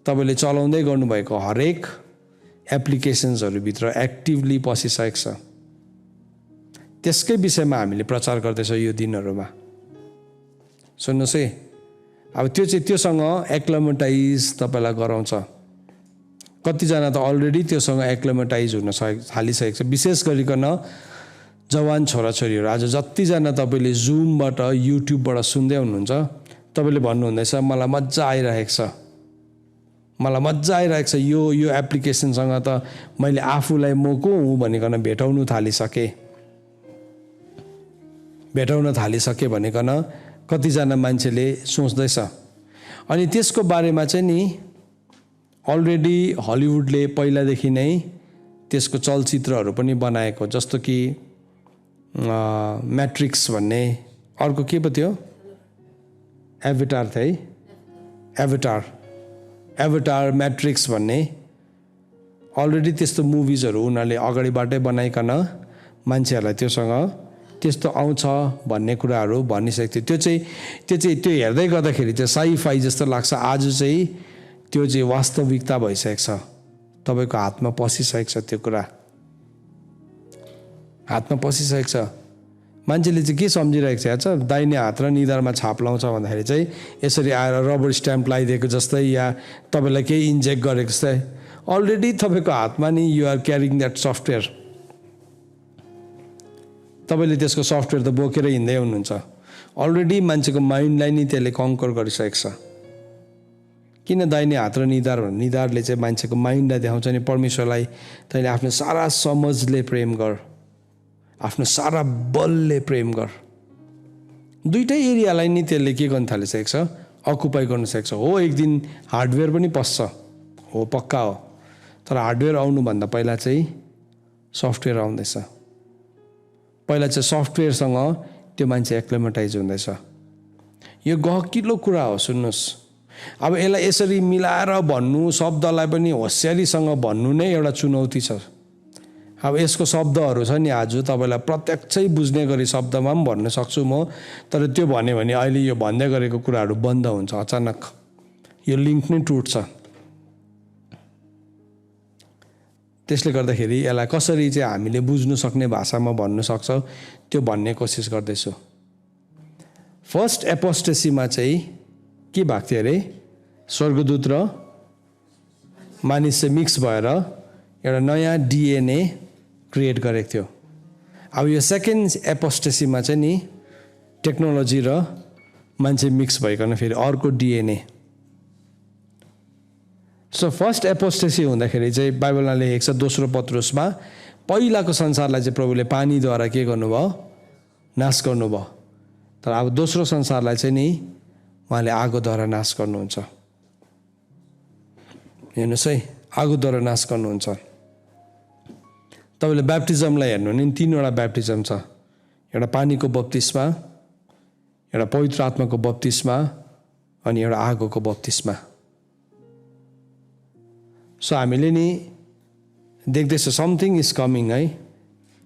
तपाईँले चलाउँदै गर्नुभएको हरेक एप्लिकेसन्सहरूभित्र एक्टिभली पसिसकेको छ। त्यसकै विषयमा हामीले प्रचार गर्दैछौँ यो दिनहरूमा। सुन्नुहोस् है, अब त्यो चाहिँ त्योसँग एक्लेमेटाइज तपाईँलाई गराउँछ। कतिजना त अलरेडी त्योसँग एक्लेमेटाइज हुन थालिसकेको छ। विशेष गरिकन जवान छोराछोरीहरू आज जतिजना तपाईँले जुमबाट, युट्युबबाट सुन्दै हुनुहुन्छ, तपाईँले भन्नुहुँदैछ मलाई मजा आइरहेको छ, मलाई मजा आइरहेको छ, यो एप्लिकेसनसँग त मैले आफूलाई म को हुँ भनिकन भेटाउन थालिसकेँ भनिकन कतिजना मान्छेले सोच्दैछ। अनि त्यसको बारेमा चाहिँ नि अलरेडी हलिउडले पहिलादेखि नै त्यसको चलचित्रहरू पनि बनाएको, जस्तो कि म्याट्रिक्स भन्ने, अर्को के पो थियो? एभाटार थियो है, एभाटार म्याट्रिक्स भन्ने अलरेडी त्यस्तो मुभिजहरू उनीहरूले अगाडिबाटै बनाइकन मान्छेहरूलाई त्योसँग त्यस्तो आउँछ भन्ने कुराहरू भनिसकेको थियो। त्यो हेर्दै गर्दाखेरि चाहिँ साइफाई जस्तो लाग्छ। आज चाहिँ त्यो चाहिँ वास्तविकता भइसकेको छ, तपाईँको हातमा पसिसकेको छ, त्यो कुरा हातमा पसिसकेको छ। मान्छेले चाहिँ के सम्झिरहेको छ यार, दाहिने हात र निधारमा छाप लाउँछ भन्दाखेरि चाहिँ यसरी आएर रबर स्ट्याम्प लगाइदिएको जस्तै, या तपाईँलाई केही इन्जेक्ट गरेको जस्तै। अलरेडी तपाईँको हातमा नि you are carrying that software. तपाईँले त्यसको सफ्टवेयर त बोकेर हिँड्दै हुनुहुन्छ। अलरेडी मान्छेको माइन्डलाई नि त्यसले कन्कर गरिसकेको छ। किन दाहिने हात र निधार भन्ने निधारले चाहिँ मान्छेको माइन्डलाई देखाउँछ नि परमेश्वरलाई तैँले आफ्नो सारा समझले प्रेम गर, आफ्नो सारा बलले प्रेम गर। दुईटै एरियालाई नि त्यसले के गर्न थालिसकेको छ, अकुपाई गर्न सकेको छ। हो एक दिन हार्डवेयर पनि पस्छ, हो पक्का हो, तर हार्डवेयर आउनुभन्दा पहिला चाहिँ सफ्टवेयर आउँदैछ। पहिला चाहिँ सफ्टवेयरसँग त्यो मान्छे एक्लेमेटाइज हुँदैछ। यो गहकिलो कुरा हो, सुन्नुहोस्। अब यसलाई यसरी मिलाएर भन्नु, शब्दलाई पनि होसियारीसँग भन्नु नै एउटा चुनौती छ। अब यसको शब्दहरू छ नि, आज तपाईँलाई प्रत्यक्षै बुझ्ने गरी शब्दमा पनि भन्न सक्छु म, तर त्यो भन्यो भने अहिले यो भन्दै गरेको कुराहरू बन्द हुन्छ, अचानक यो लिङ्क नै टुट्छ। त्यसले गर्दाखेरि यसलाई कसरी चाहिँ हामीले बुझ्नु सक्ने भाषामा भन्नु सक्छ त्यो भन्ने कोसिस गर्दैछु। फर्स्ट एपोस्टेसीमा चाहिँ के भएको थियो अरे, स्वर्गदूत र मानिस चाहिँ मिक्स भएर एउटा नयाँ डिएनए क्रिएट गरेको थियो। अब यो सेकेन्ड एपोस्टेसीमा चाहिँ नि टेक्नोलोजी र मान्छे मिक्स भइकन फेरि अर्को डिएनए। सो फर्स्ट एपोस्टेसी हुँदाखेरि चाहिँ बाइबलमा लेखेको छ दोस्रो पत्रुसमा, पहिलाको संसारलाई चाहिँ प्रभुले पानीद्वारा के गर्नुभयो, नाश गर्नुभयो। तर अब दोस्रो संसारलाई चाहिँ नि उहाँले आगोद्वारा नाश गर्नुहुन्छ। हेर्नुहोस् है, आगोद्वारा नाश गर्नुहुन्छ। तपाईँले ब्याप्टिजमलाई हेर्नु नि, तीनवटा ब्याप्टिजम छ। एउटा पानीको बप्तिस्मा, एउटा पवित्र आत्माको बप्तिस्मा, अनि एउटा आगोको बप्तिस्मा। सो हामीले नि देख्दैछौँ समथिङ इज कमिङ है,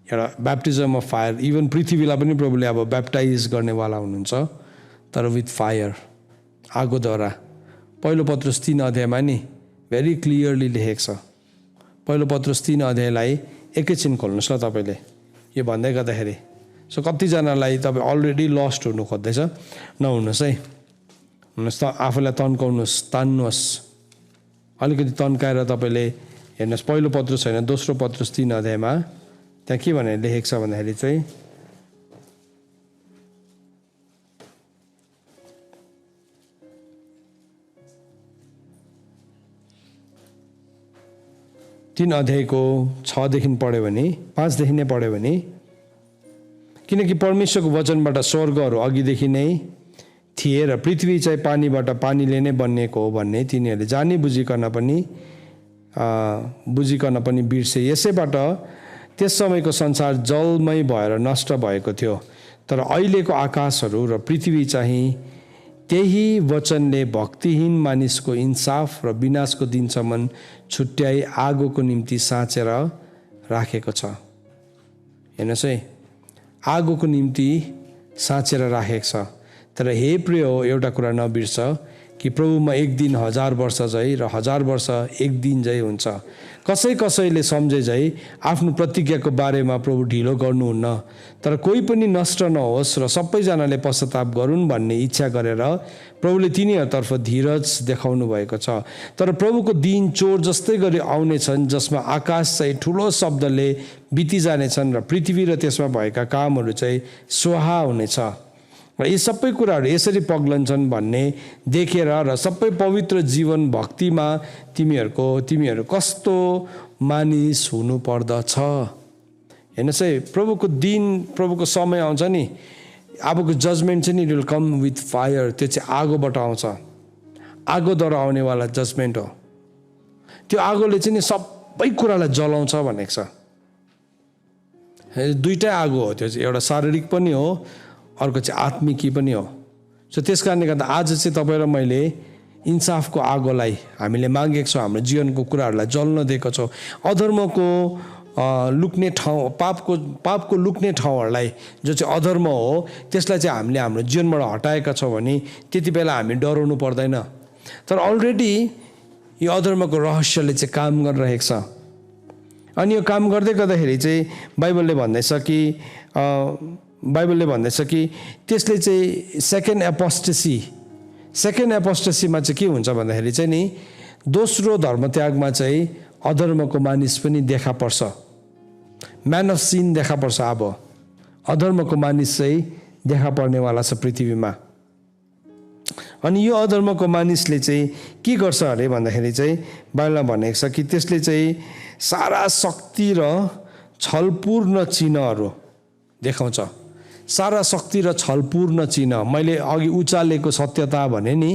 एउटा ब्याप्टिजम अफ फायर। इभन पृथ्वीलाई पनि प्रभुले अब ब्याप्टाइज गर्नेवाला हुनुहुन्छ, तर विथ फायर, आगोद्वारा। पहिलो पत्रुस 3 अध्यायमा नि भेरी क्लियरली लेखेको छ। पहिलो पत्रुस 3 अध्यायलाई एकैछिन खोल्नुहोस् ल तपाईँले, यो भन्दै गर्दाखेरि। सो कतिजनालाई तपाईँ अलरेडी लस्ट हुनु खोज्दैछ, नहुनुहोस् है। हुनुहोस् त, आफूलाई तन्काउनुहोस्, तान्नुहोस्, अलिकति तन्काएर तपाईँले हेर्नुहोस्। पहिलो पत्रुस होइन, दोस्रो पत्रुस 3 अध्यायमा त्यहाँ के भनेर लेखेको छ भन्दाखेरि चाहिँ, तीन अध्यायको 6 देखि पढ्यो भने, 5 देखि नै पढ्यो भने, किनकि परमेश्वरको वचनबाट स्वर्गहरू अघिदेखि नै थिए र पृथ्वी चाहिँ पानीबाट पानीले नै बनिएको हो भन्ने तिनीहरूले जानी बुझिकन पनि बिर्से। यसैबाट त्यस समयको संसार जलमय भएर नष्ट भएको थियो, तर अहिलेको आकाशहरू र पृथ्वी चाहिँ त्यही वचनले भक्तिहीन मानिसको इन्साफ र विनाशको दिनसम्म छुट्याई आगोको निम्ति साँचेर राखेको छ। हेर्नुहोस् है, आगोको निम्ति साँचेर राखेको छ। तर हे प्रिय हो, एउटा कुरा नबिर्स कि प्रभुमा एक दिन 1000 वर्ष झै र 1000 वर्ष एक दिन झै हुन्छ। कसैले सम्झे झै आफ्नो प्रतिज्ञाको बारेमा प्रभु ढिलो गर्नुहुन्न, तर कोही पनि नष्ट नहोस् र सबैजनाले पश्चाताप गरून् भन्ने इच्छा गरेर प्रभुले तिनीहरूतर्फ धीरज देखाउनु भएको छ। तर प्रभुको दिन चोर जस्तै गरी आउनेछन्, जसमा आकाश चाहिँ ठुलो शब्दले बितिजानेछन् र पृथ्वी र त्यसमा भएका कामहरू चाहिँ स्वाहा हुनेछ। र यी सबै कुराहरू यसरी पग्लन्छन् भन्ने देखेर र सबै पवित्र जीवन भक्तिमा तिमीहरू कस्तो मानिस हुनु पर्दछ। हेर्नुहोस् है, प्रभुको दिन, प्रभुको समय आउँछ नि, अबको जजमेन्ट चाहिँ नि, it will come with fire. त्यो चाहिँ आगोबाट आउँछ, आगोद्वारा आउनेवाला जजमेन्ट हो। त्यो आगोले चाहिँ नि सबै कुरालाई जलाउँछ भनेको छ। दुईटै आगो हो, त्यो चाहिँ एउटा शारीरिक पनि हो, अर्को चाहिँ आत्मिकी पनि हो। सो त्यस कारणले गर्दा आज चाहिँ तपाईँ र मैले इन्साफको आगोलाई हामीले मागेको छौँ, हाम्रो जीवनको कुराहरूलाई जल्न दिएको छौँ। अधर्मको लुक्ने ठाउँ, पापको लुक्ने ठाउँहरूलाई जो चाहिँ अधर्म हो, त्यसलाई चाहिँ हामीले हाम्रो जीवनबाट हटाएका छौँ भने त्यति बेला हामी डराउनु पर्दैन। तर अलरेडी यो अधर्मको रहस्यले चाहिँ काम गरिरहेको छ। अनि यो काम गर्दै गर्दाखेरि चाहिँ बाइबलले भन्दैछ कि त्यसले चाहिँ सेकेन्ड एपोस्टेसीमा चाहिँ के हुन्छ भन्दाखेरि चाहिँ नि, दोस्रो धर्मत्यागमा चाहिँ अधर्मको मानिस पनि देखा पर्छ, म्यान अफ सिन देखा पर्छ। अब अधर्मको मानिस चाहिँ देखा पर्नेवाला छ पृथ्वीमा। अनि यो अधर्मको मानिसले चाहिँ के गर्छ अरे भन्दाखेरि चाहिँ बाइबलमा भनेको छ कि त्यसले चाहिँ सारा शक्ति र छलपूर्ण चिन्हहरू देखाउँछ। सारा शक्ति र छलपूर्ण चिन्ह, मैले अघि उचालेको सत्यता भने नि,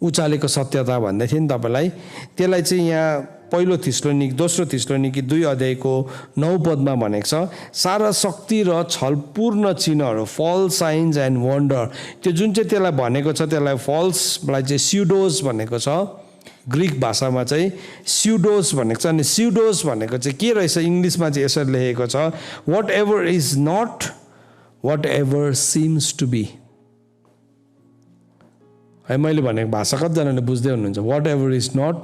उचालेको सत्यता भन्दै थिएँ नि तपाईँलाई, त्यसलाई चाहिँ यहाँ दोस्रो थिस्सलुनीकी 2 अध्यायको 9 पदमा भनेको छ सारा शक्ति र छलपूर्ण चिन्हहरू, फल्स साइन्स एन्ड वन्डर। त्यो जुन चाहिँ त्यसलाई भनेको छ त्यसलाई फल्सलाई चाहिँ स्युडोस भनेको छ, ग्रिक भाषामा चाहिँ स्युडोस भनेको छ। अनि स्युडोस भनेको चाहिँ के रहेछ, इङ्ग्लिसमा चाहिँ यसरी लेखेको छ, whatever is not whatever seems to be. है मैले भनेको भाषा कतिजनाले बुझ्दै हुनुहुन्छ। Whatever is not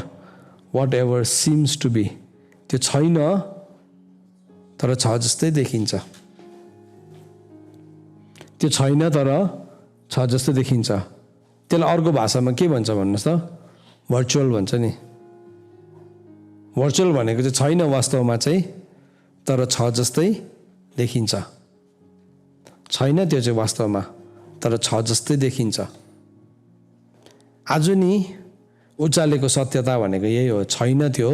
whatever seems to be, त्यो छैन तर छ जस्तै देखिन्छ। त्यो छैन तर छ जस्तै देखिन्छ। त्यसलाई अर्को भाषामा के भन्छ भन्नुहोस् त, भर्चुअल भन्छ नि। भर्चुअल भनेको चाहिँ छैन वास्तवमा चाहिँ, तर छ जस्तै देखिन्छ। छैन त्यो चाहिँ वास्तवमा, तर छ जस्तै देखिन्छ। आज नि उचालेको सत्यता भनेको यही हो, छैन त्यो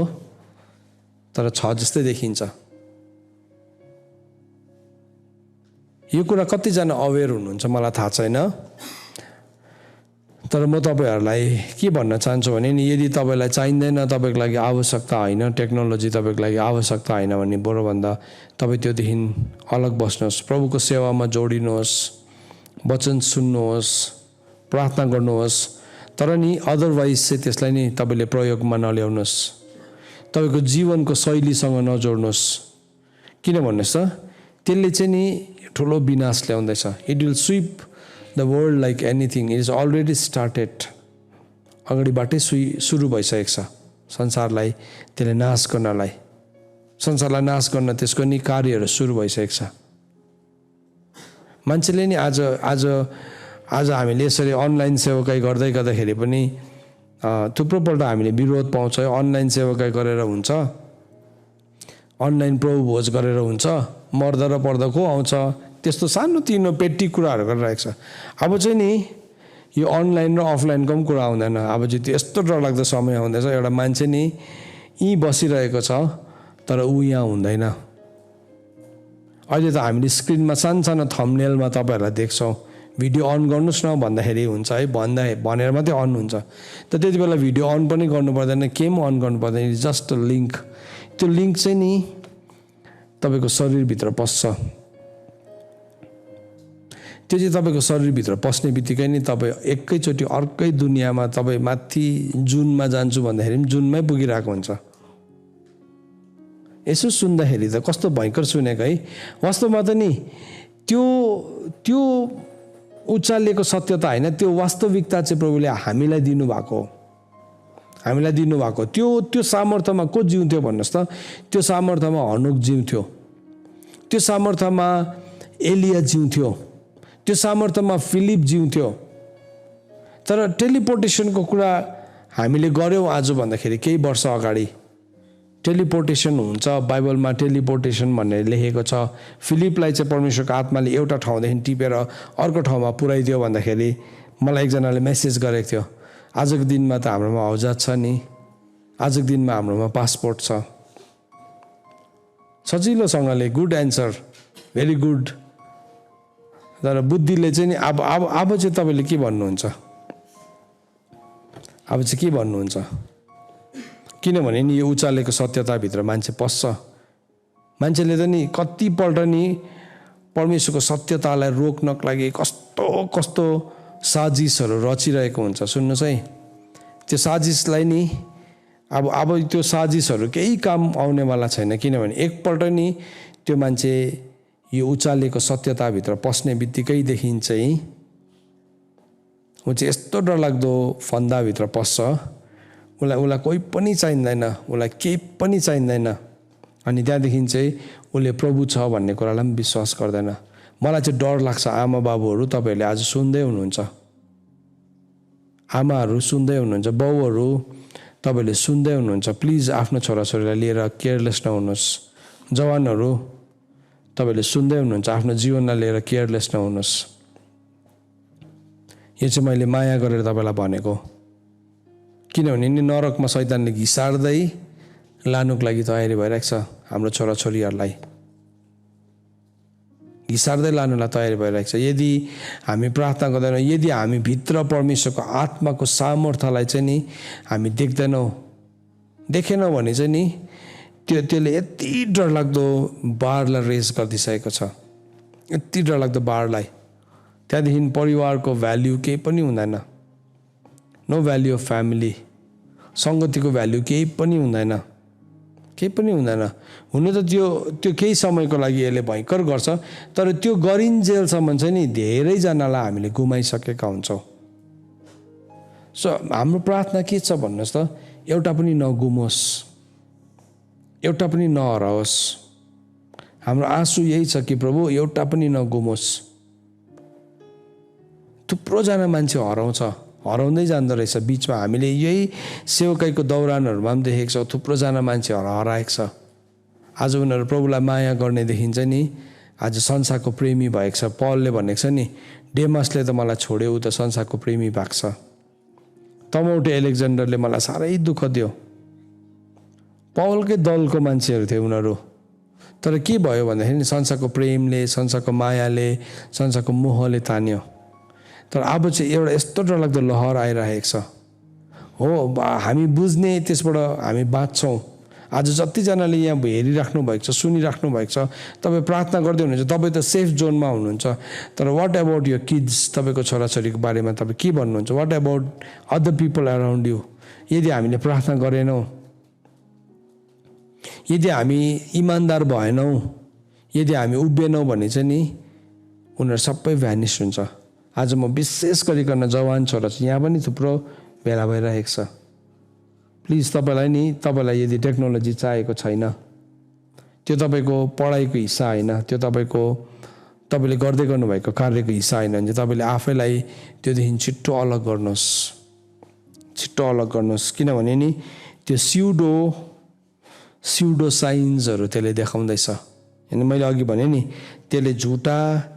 तर छ जस्तै देखिन्छ। यो कुरा कतिजना अवेर हुनुहुन्छ मलाई थाहा छैन, तर म तपाईँहरूलाई के भन्न चाहन्छु भने नि, यदि तपाईँलाई चाहिँदैन, तपाईँको लागि आवश्यकता होइन, टेक्नोलोजी तपाईँको लागि आवश्यकता होइन भने बरुभन्दा तपाईँ त्योदेखि अलग बस्नुहोस्, प्रभुको सेवामा जोडिनुहोस्, वचन सुन्नुहोस्, प्रार्थना गर्नुहोस्। तर नि अदरवाइज चाहिँ त्यसलाई नि तपाईँले प्रयोगमा नल्याउनुहोस्, तपाईँको जीवनको शैलीसँग नजोड्नुहोस्। किन भन्नुहोस् त, त्यसले चाहिँ नि ठुलो विनाश ल्याउँदैछ। It will sweep the world like anything, it is already started. अगाडिबाटै सुरु भइसकेको छ संसारलाई त्यसले नाश गर्नलाई, संसारलाई नाश गर्न त्यसको नि कार्यहरू सुरु भइसकेको छ। मान्छेले नि आज हामीले यसरी अनलाइन सेवाकाई गर्दै गर्दाखेरि पनि थुप्रोपल्ट हामीले विरोध पाउँछ। अनलाइन सेवाकाई गरेर हुन्छ, अनलाइन प्रभु भोज गरेर हुन्छ, मर्दा र पर्दा को आउँछ, त्यस्तो सानो तिनो पेटी कुराहरू गरिरहेको छ। अब चाहिँ नि यो अनलाइन र अफलाइनको पनि कुरा आउँदैन। अब चाहिँ त्यो यस्तो डरलाग्दो समय आउँदैछ, एउटा मान्छे नि यहीँ बसिरहेको छ तर ऊ यहाँ हुँदैन। अहिले त हामीले स्क्रिनमा सानो थम्बनेलमा तपाईँहरूलाई देख्छौँ, भिडियो अन गर्नुहोस् न भन्दाखेरि हुन्छ है, भनेर मात्रै अन हुन्छ। त त्यति बेला भिडियो अन पनि गर्नु पर्दैन, के पनि अन गर्नु पर्दैन, जस्ट लिङ्क। त्यो लिङ्क चाहिँ नि तपाईँको शरीरभित्र पस्छ। त्यो चाहिँ तपाईँको शरीरभित्र पस्ने बित्तिकै नि तपाईँ एकैचोटि अर्कै दुनियाँमा, तपाईँ माथि जुनमा जान्छु भन्दाखेरि पनि जुनमै पुगिरहेको हुन्छ। यसो सुन्दाखेरि त कस्तो भयङ्कर सुनेको है। वास्तवमा त नि त्यो उचालिएको सत्यता होइन, त्यो वास्तविकता चाहिँ प्रभुले हामीलाई दिनुभएको, हामीलाई दिनुभएको। त्यो सामर्थ्यमा को जिउँथ्यो भन्नुहोस् त, त्यो सामर्थ्यमा हनोक जिउँथ्यो, त्यो सामर्थ्यमा एलिया जिउँथ्यो, त्यो सामर्थ्यमा फिलिप जिउँथ्यो। तर टेलिपोर्टेसनको कुरा हामीले गऱ्यौँ आज भन्दाखेरि केही वर्ष अगाडि टेलिपोर्टेसन हुन्छ, बाइबलमा टेलिपोर्टेसन भनेर लेखेको छ। फिलिपलाई चाहिँ परमेश्वरको आत्माले एउटा ठाउँदेखि टिपेर अर्को ठाउँमा पुर्याइदियो भन्दाखेरि मलाई एकजनाले मेसेज गरेको थियो, आजको दिनमा त हाम्रोमा हौजत छ नि, आजको दिनमा हाम्रोमा पासपोर्ट छ। सजिलोसँगले गुड एन्सर, भेरी गुड। तर बुद्धिले चाहिँ नि अब चाहिँ तपाईँले के भन्नुहुन्छ, अब चाहिँ के भन्नुहुन्छ? किनभने नि यो उचालेको सत्यताभित्र मान्छे पस्छ। मान्छेले त नि कतिपल्ट नि परमेश्वरको सत्यतालाई रोक्नको लागि कस्तो कस्तो साजिसहरू रचिरहेको हुन्छ। सुन्नुहोस् है, त्यो साजिसलाई नि अब त्यो साजिसहरू केही काम आउनेवाला छैन। किनभने एकपल्ट नि त्यो मान्छे यो उचालेको सत्यताभित्र पस्ने बित्तिकैदेखि चाहिँ ऊ चाहिँ यस्तो डरलाग्दो फन्दाभित्र पस्छ, उसलाई कोही पनि चाहिँदैन, उसलाई केही पनि चाहिँदैन। अनि त्यहाँदेखि चाहिँ उसले प्रभु छ भन्ने कुरालाई पनि विश्वास गर्दैन। मलाई चाहिँ डर लाग्छ। आमा बाबुहरू तपाईँहरूले आज सुन्दै हुनुहुन्छ, आमाहरू सुन्दै हुनुहुन्छ, बाउहरू तपाईँहरूले सुन्दै हुनुहुन्छ, प्लिज आफ्नो छोराछोरीलाई लिएर केयरलेस नहुनुहोस्। जवानहरू तपाईँहरूले सुन्दै हुनुहुन्छ, आफ्नो जीवनलाई लिएर केयरलेस नहुनुहोस्। यो चाहिँ मैले माया गरेर तपाईँलाई भनेको। किनभने नि नरकमा शैतानले घिसार्दै लानुको लागि तयारी भइरहेको छ हाम्रो छोराछोरीहरूलाई, घिसार्दै लानुलाई तयारी भइरहेको छ। यदि हामी प्रार्थना गर्दैनौँ, यदि हामी भित्र परमेश्वरको आत्माको सामर्थ्यलाई चाहिँ नि हामी देखेनौँ भने चाहिँ नि त्यसले यति डरलाग्दो बारलाई रेज गरिदिइसकेको छ, यति डरलाग्दो बारलाई। त्यहाँदेखि परिवारको भ्याल्यु केही पनि हुँदैन, नो भ्याल्यु अफ फ्यामिली, सङ्गतिको भ्याल्यु केही पनि हुँदैन, केही पनि हुँदैन। हुनु त त्यो केही समयको लागि यसले भयङ्कर गर्छ, तर त्यो गरिन्जेलसम्म चाहिँ नि धेरैजनालाई हामीले गुमाइसकेका हुन्छौँ। सो हाम्रो प्रार्थना के छ भन्नुहोस् त, एउटा पनि नगुमोस्, एउटा पनि नहराओस्। हाम्रो आँसु यही छ कि प्रभु एउटा पनि नगुमोस्। थुप्रोजना मान्छे हराउँदै जाँदो रहेछ बिचमा। हामीले यही सेवकाईको दौरानहरूमा पनि देखेको छौँ, थुप्रोजना मान्छेहरू हराएको छ। आज उनीहरू प्रभुलाई माया गर्ने देखिन्छ नि आज संसारको प्रेमी भएको छ। पलले भनेको छ नि, डेमसले त मलाई छोड्यो, ऊ त संसारको प्रेमी भएको छ। तमौटे एलेक्जेन्डरले मलाई साह्रै दुःख दियो। पौलकै दलको मान्छेहरू थिए उनीहरू, तर के भयो भन्दाखेरि संसारको प्रेमले, संसारको मायाले, संसारको मोहले तान्यो। तर अब चाहिँ एउटा यस्तो डरलाग्दो लहर आइरहेको छ। हो, हामी बुझ्ने, त्यसबाट हामी बाँच्छौँ। आज जतिजनाले यहाँ हेरिराख्नु भएको छ, सुनिराख्नु भएको छ, तपाईँ प्रार्थना गर्दै हुनुहुन्छ, तपाईँ त सेफ जोनमा हुनुहुन्छ। तर वाट एबाउट यो किड्स, तपाईँको छोराछोरीको बारेमा तपाईँ के भन्नुहुन्छ? What about other people around you? यदि हामीले प्रार्थना गरेनौँ, यदि हामी इमान्दार भएनौँ, यदि हामी उभिएनौँ भने चाहिँ नि उनीहरू सबै भ्यानिस हुन्छ। आज म विशेष गरिकन जवान छोरा चाहिँ यहाँ पनि थुप्रो भेला भइरहेको छ। प्लिज तपाईँलाई यदि टेक्नोलोजी चाहिएको छैन, त्यो तपाईँको पढाइको हिस्सा होइन, त्यो तपाईँले गर्दै गर्नुभएको कार्यको हिस्सा होइन भने तपाईँले आफैलाई त्योदेखि छिट्टो अलग गर्नुहोस्। किनभने नि त्यो स्युडो साइन्सहरू त्यसले देखाउँदैछ। होइन, मैले अघि भने नि त्यसले झुटा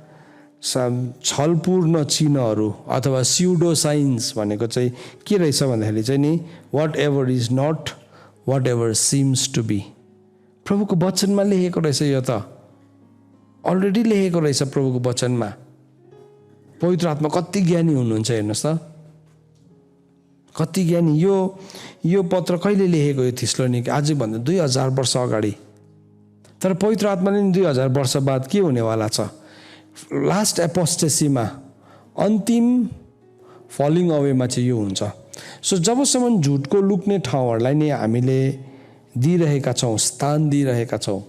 छलपूर्ण चिन्हहरू अथवा स्युडो साइन्स भनेको चाहिँ के रहेछ भन्दाखेरि चाहिँ नि whatever is not whatever seems to be. प्रभुको वचनमा लेखेको रहेछ, यो त अलरेडी लेखेको रहेछ प्रभुको वचनमा। पवित्र आत्मा कति ज्ञानी हुनुहुन्छ हेर्नुहोस् त, कति ज्ञानी। यो पत्र कहिले लेखेको? यो थिस्सलुनिके आजभन्दा 2000 वर्ष अगाडि। तर पवित्र आत्माले नि 2000 वर्ष बाद के हुनेवाला छ? लास्ट एपोस्टेसीमा, अन्तिम फलिङ अवेमा चाहिँ यो हुन्छ। सो जबसम्म झुटको लुक्ने ठाउँहरूलाई नै हामीले दिइरहेका छौँ, स्थान दिइरहेका छौँ,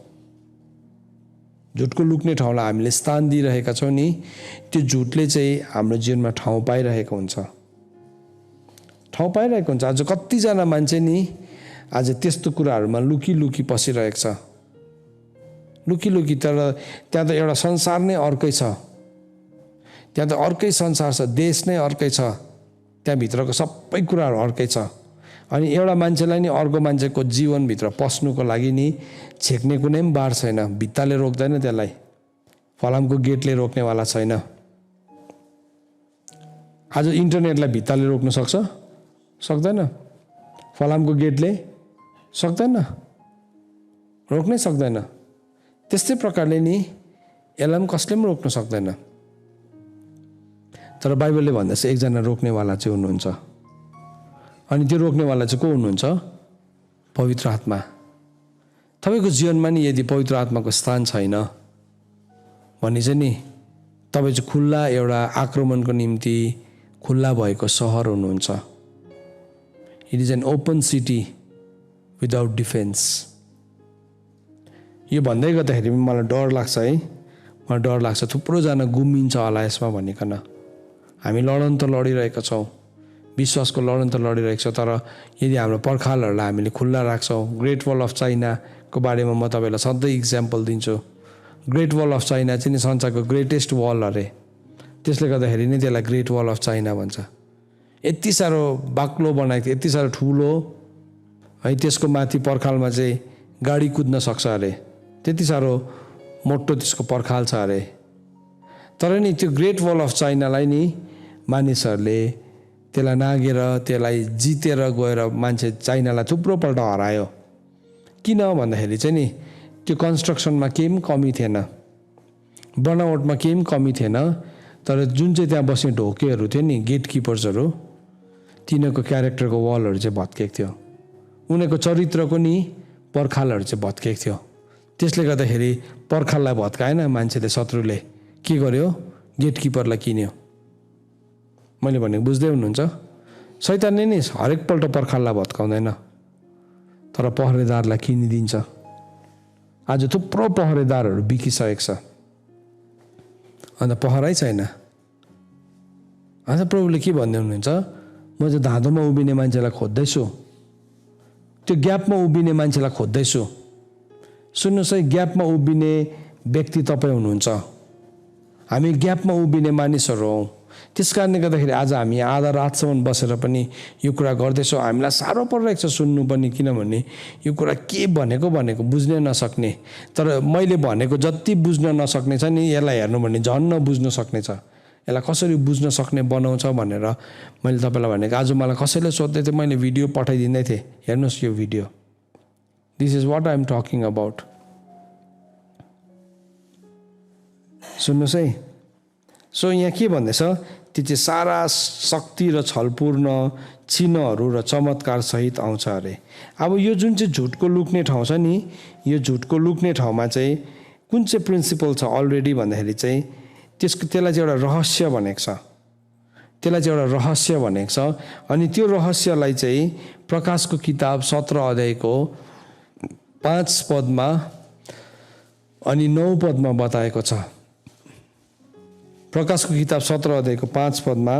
झुटको लुक्ने ठाउँलाई हामीले स्थान दिइरहेका छौँ नि, त्यो झुटले चाहिँ हाम्रो जीवनमा ठाउँ पाइरहेको हुन्छ। आज कतिजना मान्छे नि आज त्यस्तो कुराहरूमा लुकी पसिरहेको छ, लुकी। तर त्यहाँ त एउटा संसार नै अर्कै छ, त्यहाँ त अर्कै संसार छ, देश नै अर्कै छ, त्यहाँभित्रको सबै कुराहरू अर्कै छ। अनि एउटा मान्छेलाई नि अर्को मान्छेको जीवनभित्र पस्नुको लागि नि छेक्ने कुनै पनि बार छैन। भित्ताले रोक्दैन त्यसलाई, फलामको गेटले रोक्नेवाला छैन। आज इन्टरनेटलाई भित्ताले रोक्न सक्दैन, फलामको गेटले रोक्नै सक्दैन। त्यस्तै प्रकारले नि यसलाई पनि कसले पनि रोक्न सक्दैन। तर बाइबलले भन्दछ एकजना रोक्नेवाला चाहिँ हुनुहुन्छ। अनि त्यो रोक्नेवाला चाहिँ को हुनुहुन्छ? पवित्र आत्मा। तपाईँको जीवनमा नि यदि पवित्र आत्माको स्थान छैन भने चाहिँ नि तपाईँ चाहिँ खुल्ला एउटा आक्रमणको निम्ति खुल्ला भएको सहर हुनुहुन्छ। It is an open city without defence. यो भन्दै गर्दाखेरि मलाई डर लाग्छ है, मलाई डर लाग्छ थुप्रोजना गुम्मिन्छ होला यसमा भनिकन। हामी लडन त लडिरहेका छौँ, विश्वासको लडन त लडिरहेको छ। तर यदि हाम्रो पर्खालहरूलाई हामीले खुल्ला राख्छौँ, ग्रेट वल अफ चाइनाको बारेमा म तपाईँलाई सधैँ इक्जाम्पल दिन्छु। ग्रेट वल अफ चाइना चाहिँ नि संसारको ग्रेटेस्ट वल अरे, त्यसले गर्दाखेरि नै त्यसलाई ग्रेट वल अफ चाइना भन्छ। यति साह्रो बाक्लो बनाएको थियो, यति साह्रो ठुलो है, त्यसको माथि पर्खालमा चाहिँ गाडी कुद्न सक्छ अरे, त्यति साह्रो मोटो त्यसको पर्खाल छ अरे। तर नि त्यो ग्रेट वल अफ चाइनालाई नि मानिसहरूले त्यसलाई नागेर त्यसलाई जितेर गएर मान्छे चाइनालाई थुप्रोपल्ट हरायो। किन भन्दाखेरि चाहिँ नि त्यो कन्स्ट्रक्सनमा केही पनि कमी थिएन, बनावटमा केही पनि कमी थिएन, तर जुन चाहिँ त्यहाँ बस्ने ढोकेहरू थियो नि, गेट किपर्सहरू, तिनीहरूको क्यारेक्टरको वालहरू चाहिँ भत्केको थियो, उनीहरूको चरित्रको नि पर्खालहरू चाहिँ भत्केको थियो। त्यसले गर्दाखेरि पर्खाललाई भत्काएन मान्छेले, शत्रुले के गर्यो, गेट किपरलाई किन्यो। मैले भनेको बुझ्दै हुनुहुन्छ? शैतानले नि हरेकपल्ट पर्खाललाई भत्काउँदैन, तर पहरेदारलाई किनिदिन्छ। आज थुप्रो पहरेदारहरू बिकिसकेको छ, अन्त पहरै छैन। अन्त प्रभुले के भन्दै हुनुहुन्छ, म चाहिँ धाँधोमा उभिने मान्छेलाई खोज्दैछु, त्यो ग्यापमा उभिने मान्छेलाई खोज्दैछु। सुन्नुहोस् है, ग्यापमा उभिने व्यक्ति तपाईँ हुनुहुन्छ, हामी ग्यापमा उभिने मानिसहरू हौँ। त्यस कारणले गर्दाखेरि आज हामी आधा रातसम्म बसेर पनि यो कुरा गर्दैछौँ। हामीलाई साह्रो परिरहेको छ सुन्नु पनि, किनभने यो कुरा के भनेको बुझ्नै नसक्ने। तर मैले भनेको जति बुझ्न नसक्ने छ नि, यसलाई हेर्नु भने झन् नबुझ्न सक्ने छ। यसलाई कसरी बुझ्न सक्ने बनाउँछ भनेर मैले तपाईँलाई भनेको। आज मलाई कसैले सोध्दै थियो, मैले भिडियो पठाइदिँदै थिएँ, हेर्नुहोस् यो video, this is what I am talking about. सुन्नुहोस् है। सो यहाँ के भन्दैछ, त्यो चाहिँ सारा शक्ति र छलपूर्ण चिन्हहरू र चमत्कार सहित आउँछ अरे। अब यो जुन चाहिँ झुटको लुक्ने ठाउँ छ नि, यो झुटको लुक्ने ठाउँमा चाहिँ कुन चाहिँ प्रिन्सिपल छ अलरेडी भन्दाखेरि चाहिँ त्यसलाई चाहिँ एउटा रहस्य भनेको छ, त्यसलाई चाहिँ एउटा रहस्य भनेको छ। अनि त्यो रहस्यलाई चाहिँ प्रकाशको किताब 17 अध्यायको 5 पदमा अनि 9 पदमा बताएको छ। प्रकाशको किताब 17 अध्यायको 5 पदमा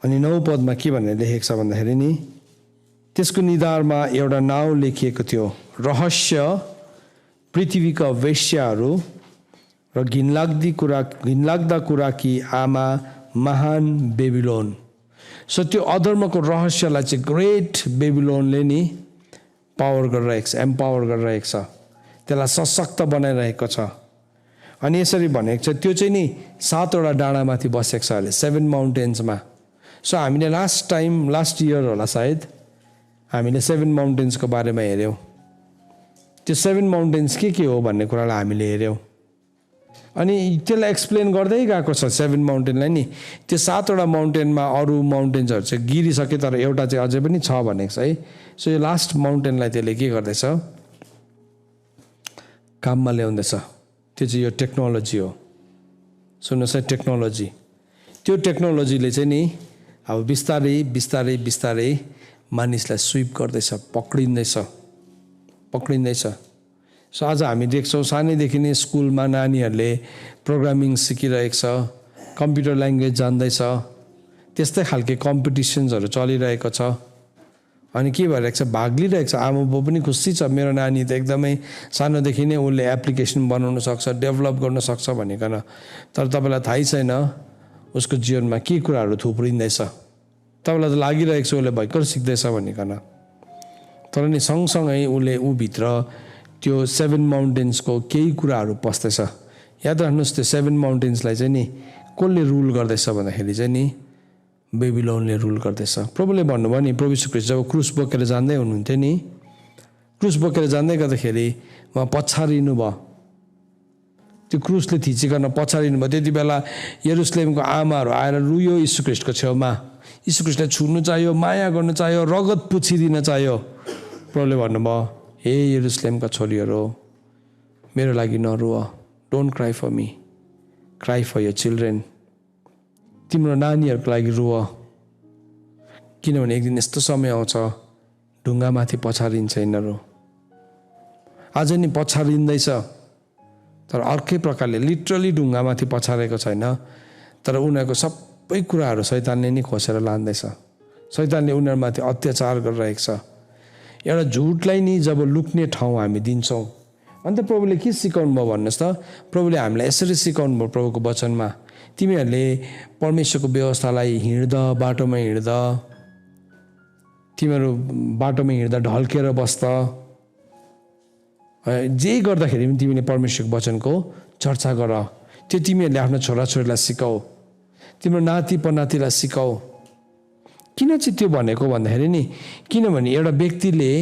अनि 9 पदमा के भनेर लेखेको छ भन्दाखेरि नि, त्यसको निधारमा एउटा नाउँ लेखिएको थियो, रहस्य, पृथ्वीका वेश्याहरू र घिनलाग्दा कुरा कि आमा महान बेबिलोन। सो त्यो अधर्मको रहस्यलाई चाहिँ ग्रेट बेबिलोनले नि पावर गरिरहेको छ, एम्पावर गरिरहेको छ, त्यसलाई सशक्त बनाइरहेको छ। अनि यसरी भनेको छ, त्यो चाहिँ नि 7वटा डाँडामाथि बसेको छ अरे, 7 माउन्टेन्समा। सो हामीले लास्ट इयर होला सायद, हामीले 7 माउन्टेन्सको बारेमा हेऱ्यौँ। त्यो 7 माउन्टेन्स के हो भन्ने कुरालाई हामीले हेऱ्यौँ। अनि त्यसलाई एक्सप्लेन गर्दै गएको छ 7 माउन्टेनलाई नि। त्यो 7वटा माउन्टेनमा अरू माउन्टेन्सहरू चाहिँ गिरिसके, तर एउटा चाहिँ अझै पनि छ भनेको छ है। सो यो लास्ट माउन्टेनलाई त्यसले के गर्दैछ, काममा ल्याउँदैछ। त्यो चाहिँ यो टेक्नोलोजी हो। सुन्नुहोस् है, टेक्नोलोजी, त्यो टेक्नोलोजीले चाहिँ नि अब बिस्तारै बिस्तारै बिस्तारै मानिसलाई स्विप गर्दैछ, पक्रिँदैछ। सो आज हामी देख्छौँ सानैदेखि नै स्कुलमा नानीहरूले प्रोग्रामिङ सिकिरहेको छ, कम्प्युटर ल्याङ्ग्वेज जान्दैछ, त्यस्तै खालके कम्पिटिसन्सहरू चलिरहेको छ। अनि के भइरहेको छ, भाग लिइरहेको छ। आमा बाउ पनि खुसी छ, मेरो नानी त एकदमै सानोदेखि नै उसले एप्लिकेसन बनाउन सक्छ, डेभलप गर्न सक्छ भनिकन। तर तपाईँलाई थाहै छैन उसको जीवनमा के कुराहरू थुप्रिँदैछ। तपाईँलाई त लागिरहेको छ उसले भर्खर सिक्दैछ भनिकन, तर नि सँगसँगै उसले भित्र त्यो 7 माउन्टेन्सको केही कुराहरू पस्दैछ। याद राख्नुहोस्, त्यो 7 माउन्टेन्सलाई चाहिँ नि कसले रुल गर्दैछ भन्दाखेरि चाहिँ नि बेबिलोनले रुल गर्दैछ। प्रभुले भन्नुभयो नि, प्रभु यीशु ख्रीष्ट जब क्रुस बोकेर जाँदै हुनुहुन्थ्यो नि, क्रुस बोकेर जाँदै गर्दाखेरि उहाँ पछारिनु भयो, त्यो क्रुसले थिचिकन पछारिनु भयो। त्यति बेला यरुसलेमको आमाहरू आएर रुयो यीशु ख्रीष्टको छेउमा, यीशु ख्रीष्टलाई छुनु चाहियो, माया गर्नु चाहियो, रगत पुछिदिन चाहियो। प्रभुले भन्नुभयो, हे यरुसलेमका छोरीहरू, मेरो लागि नरुअ, don't cry for me, cry for your children. तिम्रो नानीहरूको लागि रुअ, किनभने एक दिन यस्तो समय आउँछ ढुङ्गामाथि पछारिन्छ यिनीहरू। आज नि पछारिँदैछ, तर अर्कै प्रकारले, लिटरली ढुङ्गामाथि पछारेको छैन, तर उनीहरूको सबै कुराहरू शैतानले नै खोसेर लाँदैछ। शैतानले उनीहरूमाथि अत्याचार गरिरहेको छ। एउटा झुटलाई नि जब लुक्ने ठाउँ हामी दिन्छौँ, अन्त प्रभुले के सिकाउनु भयो भन्नुहोस् त। प्रभुले हामीलाई यसरी सिकाउनु भयो प्रभुको वचनमा, तिमीहरूले परमेश्वरको व्यवस्थालाई बाटोमा हिँड्दा, तिमीहरू बाटोमा हिँड्दा ढल्केर बस्दा, जे गर्दाखेरि पनि तिमीले परमेश्वरको वचनको चर्चा गर। त्यो तिमीहरूले आफ्नो छोराछोरीलाई सिकाऊ। तिम्रो नाति पनातिलाई सिकाऊ। किन चाहिँ त्यो भनेको भन्दाखेरि नि, किनभने एउटा व्यक्तिले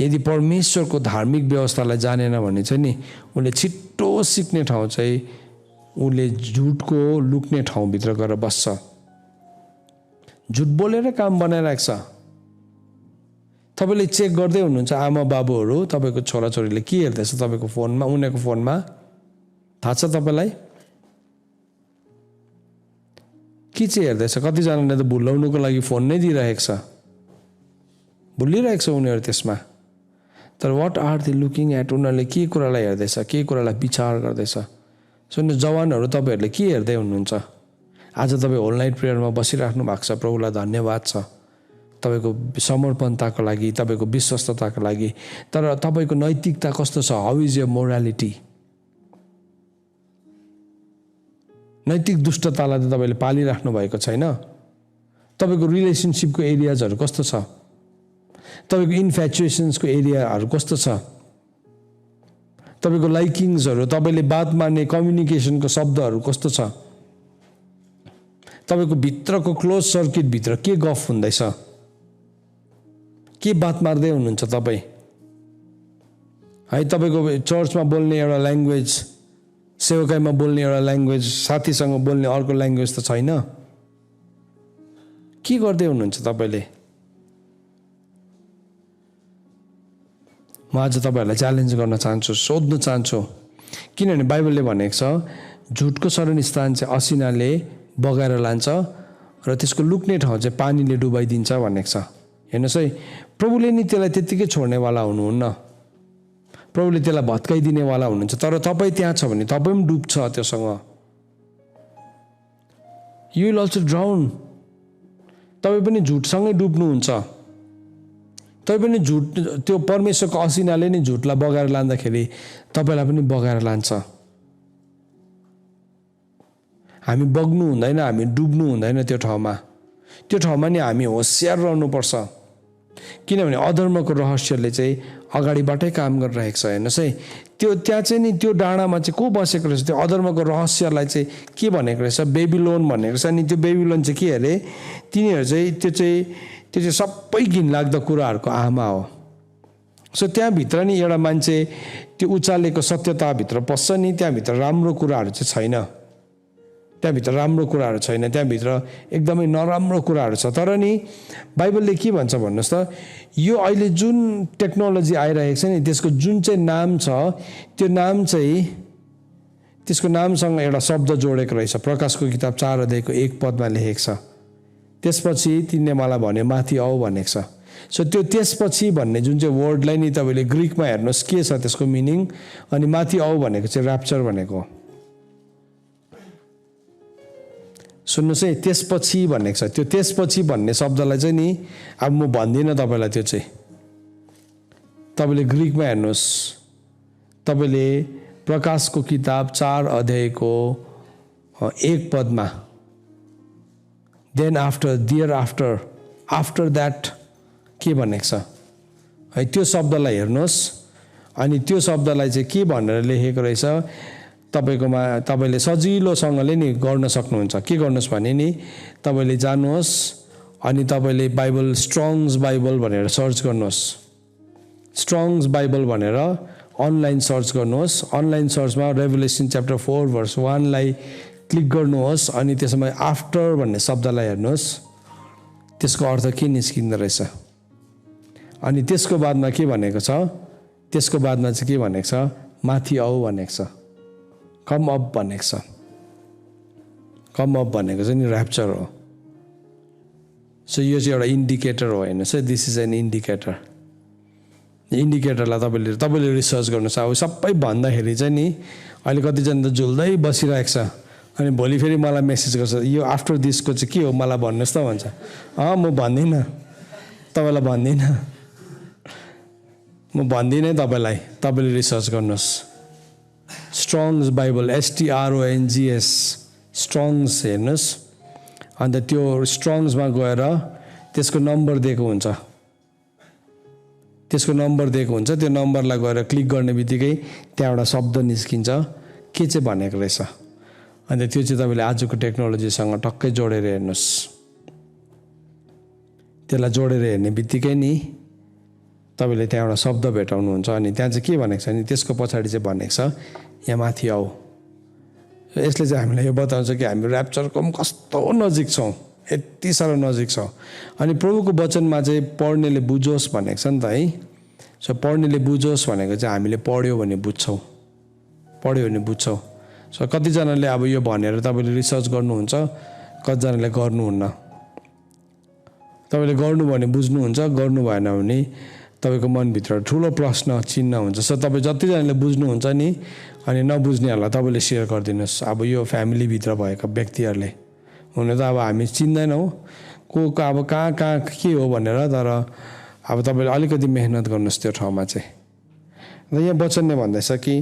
यदि परमेश्वरको धार्मिक व्यवस्थालाई जानेन भने चाहिँ नि उसले छिट्टो सिक्ने ठाउँ चाहिँ उसले झुटको लुक्ने ठाउँभित्र गएर बस्छ। झुट बोलेर काम बनाइरहेको छ। तपाईँले चेक गर्दै हुनुहुन्छ आमा बाबुहरू तपाईँको छोराछोरीले के हेर्दैछ तपाईँको फोनमा, उनीहरूको फोनमा, थाहा छ तपाईँलाई के चाहिँ हेर्दैछ? कतिजनाले त भुलाउनुको लागि फोन नै दिइरहेको छ, भुलिरहेको छ उनीहरू त्यसमा। तर what are they looking at? उनीहरूले के कुरालाई हेर्दैछ, के कुरालाई विचार गर्दैछ? सुन्नु जवानहरू, तपाईँहरूले के हेर्दै हुनुहुन्छ? आज तपाईँ होल नाइट प्रेयरमा बसिराख्नु भएको छ, प्रभुलाई धन्यवाद छ तपाईँको समर्पणताको लागि, तपाईँको विश्वस्तताको लागि। तर तपाईँको नैतिकता कस्तो छ? How is your morality? नैतिक दुष्टतालाई त तपाईँले पालिराख्नु भएको छैन। तपाईँको रिलेसनसिपको एरियाजहरू कस्तो छ? तपाईँको इन्फ्याचुएसन्सको एरियाहरू कस्तो छ? तपाईँको लाइकिङ्सहरू, तपाईँले बात मार्ने कम्युनिकेसनको शब्दहरू कस्तो छ? तपाईँको भित्रको क्लोज सर्किटभित्र के गफ हुँदैछ? के बात मार्दै हुनुहुन्छ तपाईँ? है, तपाईँको चर्चमा बोल्ने एउटा ल्याङ्ग्वेज, सेवकाईमा बोल्ने एउटा ल्याङ्ग्वेज, साथीसँग बोल्ने अर्को ल्याङ्ग्वेज त छैन। के गर्दै हुनुहुन्छ तपाईँले? म आज तपाईँहरूलाई च्यालेन्ज गर्न चाहन्छु, सोध्न चाहन्छु, किनभने बाइबलले भनेको छ झुटको शरण स्थान चाहिँ असिनाले बगाएर लान्छ र त्यसको लुक्ने ठाउँ चाहिँ पानीले डुबाइदिन्छ भनेको छ। हेर्नुहोस् है, प्रभुले नि त्यसलाई त्यत्तिकै छोड्नेवाला हुनुहुन्न, प्रभुले त्यसलाई भत्काइदिनेवाला हुनुहुन्छ। तर तपाईँ त्यहाँ छ भने तपाईँ पनि डुब्छ त्योसँग। You will also drown. तपाईँ पनि झुटसँगै डुब्नुहुन्छ। तपाईँ पनि झुट, त्यो परमेश्वरको असिनाले नै झुटलाई बगाएर लाँदाखेरि तपाईँलाई पनि बगाएर लान्छ। हामी बग्नु हुँदैन, हामी डुब्नु हुँदैन त्यो ठाउँमा। त्यो ठाउँमा नि हामी होसियार रहनुपर्छ, किनभने अधर्मको रहस्यले चाहिँ अगाडिबाटै काम गरिरहेको छ। हेर्नुहोस् है, त्यो त्यहाँ चाहिँ नि त्यो डाँडामा चाहिँ को बसेको रहेछ? त्यो अधर्मको रहस्यलाई चाहिँ के भनेको रहेछ? बेबिलोन भनेको रहेछ। अनि त्यो बेबिलोन चाहिँ के अरे? तिनीहरू चाहिँ त्यो चाहिँ सबै घिनलाग्दो कुराहरूको आमा हो। सो त्यहाँभित्र नि एउटा मान्छे त्यो उचालेको सत्यताभित्र पस्छ नि, त्यहाँभित्र राम्रो कुराहरू चाहिँ छैन, त्यहाँभित्र राम्रो कुराहरू छैन, त्यहाँभित्र एकदमै नराम्रो कुराहरू छ। तर नि बाइबलले के भन्छ भन्नुहोस् त, यो अहिले जुन टेक्नोलोजी आइरहेको छ नि, त्यसको जुन चाहिँ नाम छ, त्यो नाम चाहिँ त्यसको नामसँग एउटा शब्द जोडेको रहेछ। प्रकाशको किताब 4 अध्यायको 1 पदमा लेखेको छ, त्यसपछि तिनले मलाई भन्यो माथि आऊ भनेको छ। सो त्यो त्यसपछि भन्ने जुन चाहिँ वर्डलाई नि तपाईँले ग्रिकमा हेर्नुहोस् के छ त्यसको मिनिङ। अनि माथि आऊ भनेको चाहिँ ऱ्याप्चर भनेको। सुन्नुहोस् है, त्यसपछि भनेको छ। त्यो त्यसपछि भन्ने शब्दलाई चाहिँ नि अब म भन्दिनँ तपाईँलाई, त्यो चाहिँ तपाईँले ग्रिकमा हेर्नुहोस्। तपाईँले प्रकाशको किताब 4 अध्यायको 1 पदमा then after, dear after, after that के भनेको छ है, त्यो शब्दलाई हेर्नुहोस्। अनि त्यो शब्दलाई चाहिँ के भनेर लेखेको रहेछ तपाईँकोमा, तपाईँले सजिलोसँगले नि गर्न सक्नुहुन्छ। के गर्नुहोस् भने नि तपाईँले जानुहोस् अनि तपाईँले बाइबल स्ट्रङ्ग्स बाइबल भनेर सर्च गर्नुहोस्। स्ट्रङ्ग्स बाइबल भनेर अनलाइन सर्च गर्नुहोस्। अनलाइन सर्चमा रेभेलेसन च्याप्टर 4 भर्स 1लाई क्लिक गर्नुहोस्। अनि त्यसमा आफ्टर भन्ने शब्दलाई हेर्नुहोस्, त्यसको अर्थ के निस्किँदो रहेछ। अनि त्यसको बादमा के भनेको छ, त्यसको बादमा चाहिँ के भनेको छ, माथि आऊ भनेको छ, कम अप भनेको छ। कम अप भनेको चाहिँ नि ऱ्याप्चर हो। सो यो चाहिँ एउटा इन्डिकेटर हो। हेर्नुहोस् है, दिस इज एन इन्डिकेटर। इन्डिकेटरलाई तपाईँले रिसर्च गर्नुहोस्। अब सबै भन्दाखेरि चाहिँ नि अहिले कतिजना त झुल्दै बसिरहेको छ, अनि भोलि फेरि मलाई मेसेज गर्छ यो आफ्टर दिसको चाहिँ के हो मलाई भन्नुहोस् त भन्छ। म भन्दिनँ तपाईँलाई, भन्दिनँ, म भन्दिनँ तपाईँलाई। तपाईँले रिसर्च गर्नुहोस्। स्ट्रङ्ग्स बाइबल, STRONGS, स्ट्रङ्ग्स हेर्नुहोस्। अन्त त्यो स्ट्रङ्ग्समा गएर त्यसको नम्बर दिएको हुन्छ, त्यसको नम्बर दिएको हुन्छ। त्यो नम्बरलाई गएर क्लिक गर्ने बित्तिकै त्यहाँ एउटा शब्द निस्किन्छ के चाहिँ भनेको रहेछ। अन्त त्यो चाहिँ तपाईँले आजको टेक्नोलोजीसँग टक्कै जोडेर हेर्नुहोस्। त्यसलाई जोडेर हेर्ने बित्तिकै नि तपाईँले त्यहाँ एउटा शब्द भेटाउनुहुन्छ। अनि त्यहाँ चाहिँ के भनेको छ नि, त्यसको पछाडि चाहिँ भनेको छ यहाँ माथि आऊ। यसले चाहिँ हामीलाई यो बताउँछ कि हामी ऱ्याप्चरको पनि कस्तो नजिक छौँ, यति साह्रो नजिक छौँ। अनि प्रभुको वचनमा चाहिँ पढ्नेले बुझोस् भनेको छ नि त है। सो पढ्नेले बुझोस् भनेको चाहिँ हामीले पढ्यो भने बुझ्छौँ, पढ्यो भने बुझ्छौँ। सो कतिजनाले अब यो भनेर तपाईँले रिसर्च गर्नुहुन्छ, कतिजनाले गर्नुहुन्न। तपाईँले गर्नु भने बुझ्नुहुन्छ, गर्नु भएन भने तपाईँको मनभित्र ठुलो प्रश्न चिन्ह हुन्छ। सो तपाईँ जतिजनाले बुझ्नुहुन्छ नि अनि नबुझ्नेहरूलाई तपाईँले सेयर गरिदिनुहोस्। अब यो फ्यामिलीभित्र भएका व्यक्तिहरूले, हुन त अब हामी चिन्दैनौँ को अब कहाँ कहाँ के हो भनेर, तर अब तपाईँले अलिकति मेहनत गर्नुहोस् त्यो ठाउँमा चाहिँ। र यहाँ वचनले भन्दैछ कि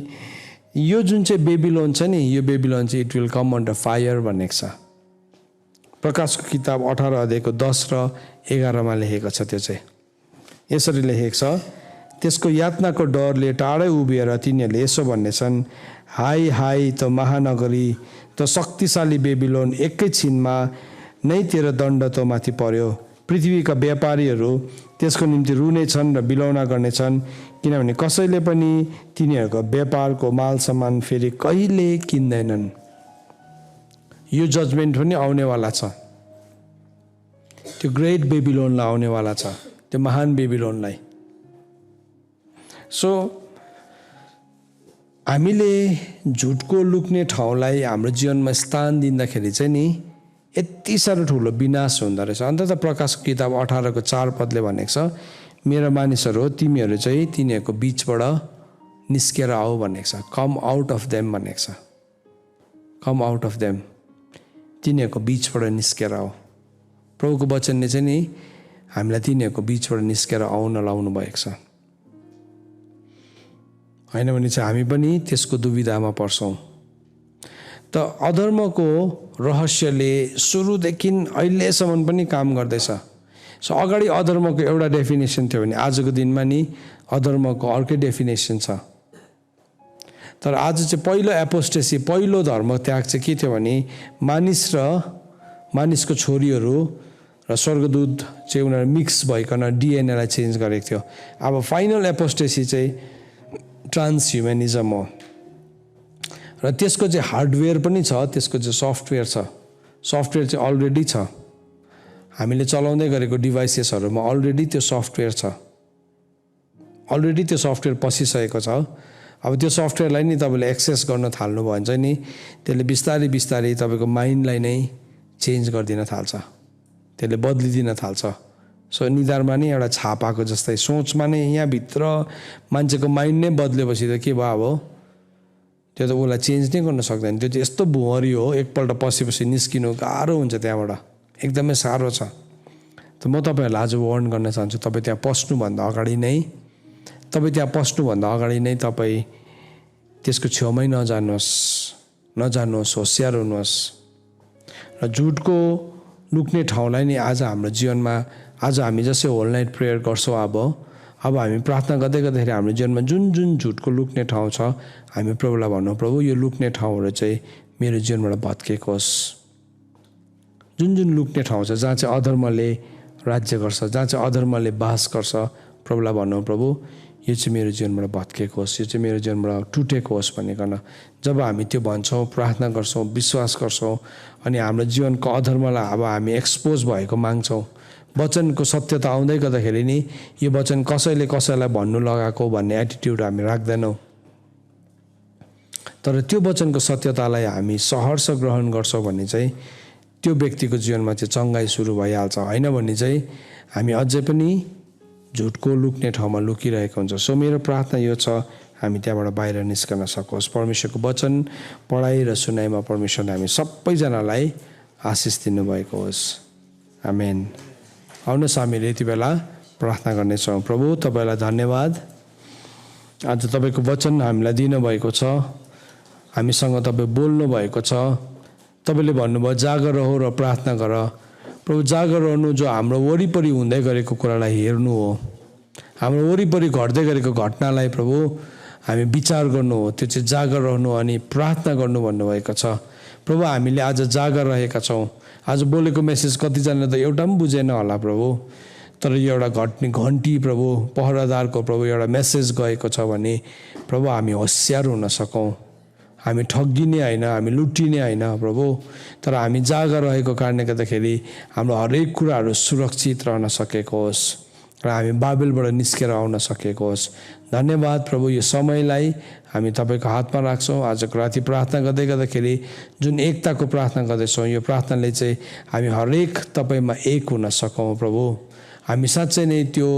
यो जुन चाहिँ बेबिलोन छ नि, यो बेबिलोन चाहिँ it will come under fire भनेको छ। प्रकाशको किताब 18 अध्यायको 10 र 11मा लेखेको छ। त्यो चाहिँ यसरी लेखेको छ, त्यसको यातनाको डरले टाढै उभिएर तिनीहरूले यसो भन्नेछन्, हाय हाय त महानगरी, त शक्तिशाली बेबिलोन, एकैछिनमा नै तेरो दण्ड त माथि पर्यो। पृथ्वीका व्यापारीहरू त्यसको निम्ति रुनेछन् र बिलौना गर्नेछन्, किनभने कसैले पनि तिनीहरूको व्यापारको माल सामान फेरि कहिले किन्दैनन्। यो जजमेन्ट पनि आउनेवाला छ, त्यो ग्रेट बेबिलोनलाई आउनेवाला छ, त्यो महान बेबिलोनलाई। सो हामीले झुटको लुक्ने ठाउँलाई हाम्रो जीवनमा स्थान दिँदाखेरि चाहिँ नि यति साह्रो ठुलो विनाश हुँदो रहेछ। अन्त त प्रकाशको किताब 18को 4 पदले भनेको छ, मेरा मानिसहरू हो तिमीहरू चाहिँ तिनीहरूको बिचबाट निस्केर आऊ भनेको छ। कम आउट अफ देम भनेको छ, कम आउट अफ देम, तिनीहरूको बिचबाट निस्केर आऊ। प्रभुको वचनले चाहिँ नि हामीलाई तिनीहरूको बिचबाट निस्केर आउन लाउनु भएको छ। होइन भने चाहिँ हामी पनि त्यसको दुविधामा पर्छौँ। त अधर्मको रहस्यले सुरुदेखि अहिलेसम्म पनि काम गर्दैछ। सो अगाडि अधर्मको एउटा डेफिनेसन थियो भने आजको दिनमा नि अधर्मको अर्कै डेफिनेसन छ। तर आज चाहिँ पहिलो एपोस्टेसी, पहिलो धर्म त्याग चाहिँ के थियो भने मानिस र मानिसको छोरीहरू र स्वर्गदूत चाहिँ उनीहरू मिक्स भइकन डिएनएलाई चेन्ज गरेको थियो। अब फाइनल एपोस्टेसी चाहिँ ट्रान्सह्युमनिजम हो। र त्यसको चाहिँ हार्डवेयर पनि छ, त्यसको चाहिँ सफ्टवेयर छ। सफ्टवेयर चाहिँ अलरेडी छ, हामीले चलाउँदै गरेको डिभाइसेसहरूमा अलरेडी त्यो सफ्टवेयर छ, अलरेडी त्यो सफ्टवेयर पसिसकेको छ। अब त्यो सफ्टवेयरलाई नि तपाईँले एक्सेस गर्न थाल्नुभयो भने चाहिँ नि त्यसले बिस्तारै बिस्तारै तपाईँको माइन्डलाई नै चेन्ज गरिदिन थाल्छ, त्यसले बदलिदिन थाल्छ। सो निधारमा नै एउटा छापाको जस्तै सोचमा नै यहाँभित्र मान्छेको माइन्ड नै बदलेपछि त के भयो, अब त्यो त उसलाई चेन्ज नै गर्न सक्दैन। त्यो चाहिँ यस्तो भुवरी हो, एकपल्ट पसेपछि निस्किनु गाह्रो हुन्छ त्यहाँबाट, एकदमै साह्रो छ। त म तपाईँहरूलाई आज वार्न गर्न चाहन्छु, तपाईँ त्यहाँ पस्नुभन्दा अगाडि नै तपाईँ त्यसको छेउमै नजानुहोस्, होसियार हुनुहोस्। र झुटको लुक्ने ठाउँलाई नि आज हाम्रो जीवनमा, आज हामी जसै होल नाइट प्रेयर गर्छौँ, अब हामी प्रार्थना गर्दै गर्दाखेरि हाम्रो जीवनमा जुन जुन झुटको लुक्ने ठाउँ छ, हामी प्रभुलाई भन्नु, प्रभु यो लुक्ने ठाउँहरू चाहिँ मेरो जीवनबाट भत्केको होस्। जुन जुन लुक्ने ठाउँ छ जहाँ चाहिँ अधर्मले राज्य गर्छ, जहाँ चाहिँ अधर्मले बास गर्छ, प्रभुलाई भन्नु, प्रभु यो चाहिँ मेरो जीवनबाट भत्केको होस्, यो चाहिँ मेरो जीवनबाट टुटेको होस् भनिकन जब हामी त्यो भन्छौँ, प्रार्थना गर्छौँ, विश्वास गर्छौँ, अनि हाम्रो जीवनको अधर्मलाई अब हामी एक्सपोज भएको माग्छौँ। वचनको सत्यता आउँदै गर्दाखेरि नि यो वचन कसैले कसैलाई भन्नु लगाएको भन्ने एटिट्युड हामी राख्दैनौँ। तर त्यो वचनको सत्यतालाई हामी सहर्ष ग्रहण गर्छौँ भने चाहिँ त्यो व्यक्तिको जीवनमा चाहिँ चङ्गाई सुरु भइहाल्छ। होइन भने चाहिँ हामी अझै पनि झुटको लुक्ने ठाउँमा लुकिरहेको हुन्छ। सो मेरो प्रार्थना यो छ, हामी त्यहाँबाट बाहिर निस्कन सकोस्। परमेश्वरको वचन पढाइ र सुनाइमा परमेश्वरले हामी सबैजनालाई आशिष दिनुभएको होस्। आमेन। आउनुहोस् हामीले यति बेला प्रार्थना गर्नेछौँ। प्रभु तपाईँलाई धन्यवाद, आज तपाईँको वचन हामीलाई दिनुभएको छ, हामीसँग तपाईँ बोल्नु भएको छ। तपाईँले भन्नुभयो जागर रह र प्रार्थना गर। प्रभु जागर रहनु जो हाम्रो वरिपरि हुँदै गरेको कुरालाई हेर्नु हो, हाम्रो वरिपरि घट्दै गरेको घटनालाई प्रभु हामी विचार गर्नु हो, त्यो चाहिँ जागर रहनु अनि प्रार्थना गर्नु भन्नुभएको छ। प्रभु हामीले आज जागर रहेका छौँ। आज बोलेको मेसेज कतिजना त एउटा पनि बुझेन होला प्रभु, तर यो एउटा घन्टी प्रभु पहरादारको प्रभु एउटा मेसेज गएको छ भने प्रभु हामी होसियार हुन सकौँ, हामी ठगिने होइन, हामी लुटिने होइन प्रभु, तर हामी जागर रहेको कारणले गर्दाखेरि हाम्रो हरेक कुराहरू सुरक्षित रहन सकेको होस् र हामी बाबेलबाट निस्केर आउन सकेको होस्। धन्यवाद प्रभु, यो समयलाई हामी तपाईँको हातमा राख्छौँ। आजको राति प्रार्थना गर्दै गर्दाखेरि जुन एकताको प्रार्थना गर्दैछौँ, यो प्रार्थनाले चाहिँ हामी हरेक तपाईँमा एक हुन सकौँ प्रभु। हामी साँच्चै नै त्यो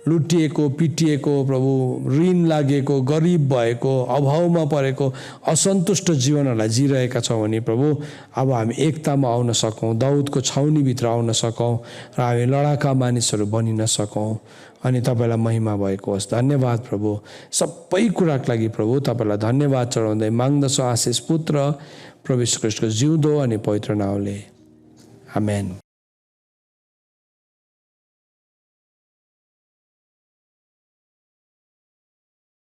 लुटिएको पिटिएको प्रभु, ऋण लागेको, गरिब भएको, अभावमा परेको असन्तुष्ट जीवनहरूलाई जिरहेका छौँ भने प्रभु अब हामी एकतामा आउन सकौँ, दाउदको छाउनीभित्र आउन सकौँ र हामी लडाका मानिसहरू बनिन सकौँ अनि तपाईँलाई महिमा भएको होस्। धन्यवाद प्रभु, सबै कुराको लागि प्रभु तपाईँलाई धन्यवाद चढाउँदै माग्दछु आशिष पुत्र प्रभु यीशु ख्रीष्टको जिउँदो अनि पवित्र नाउँले, आमेन।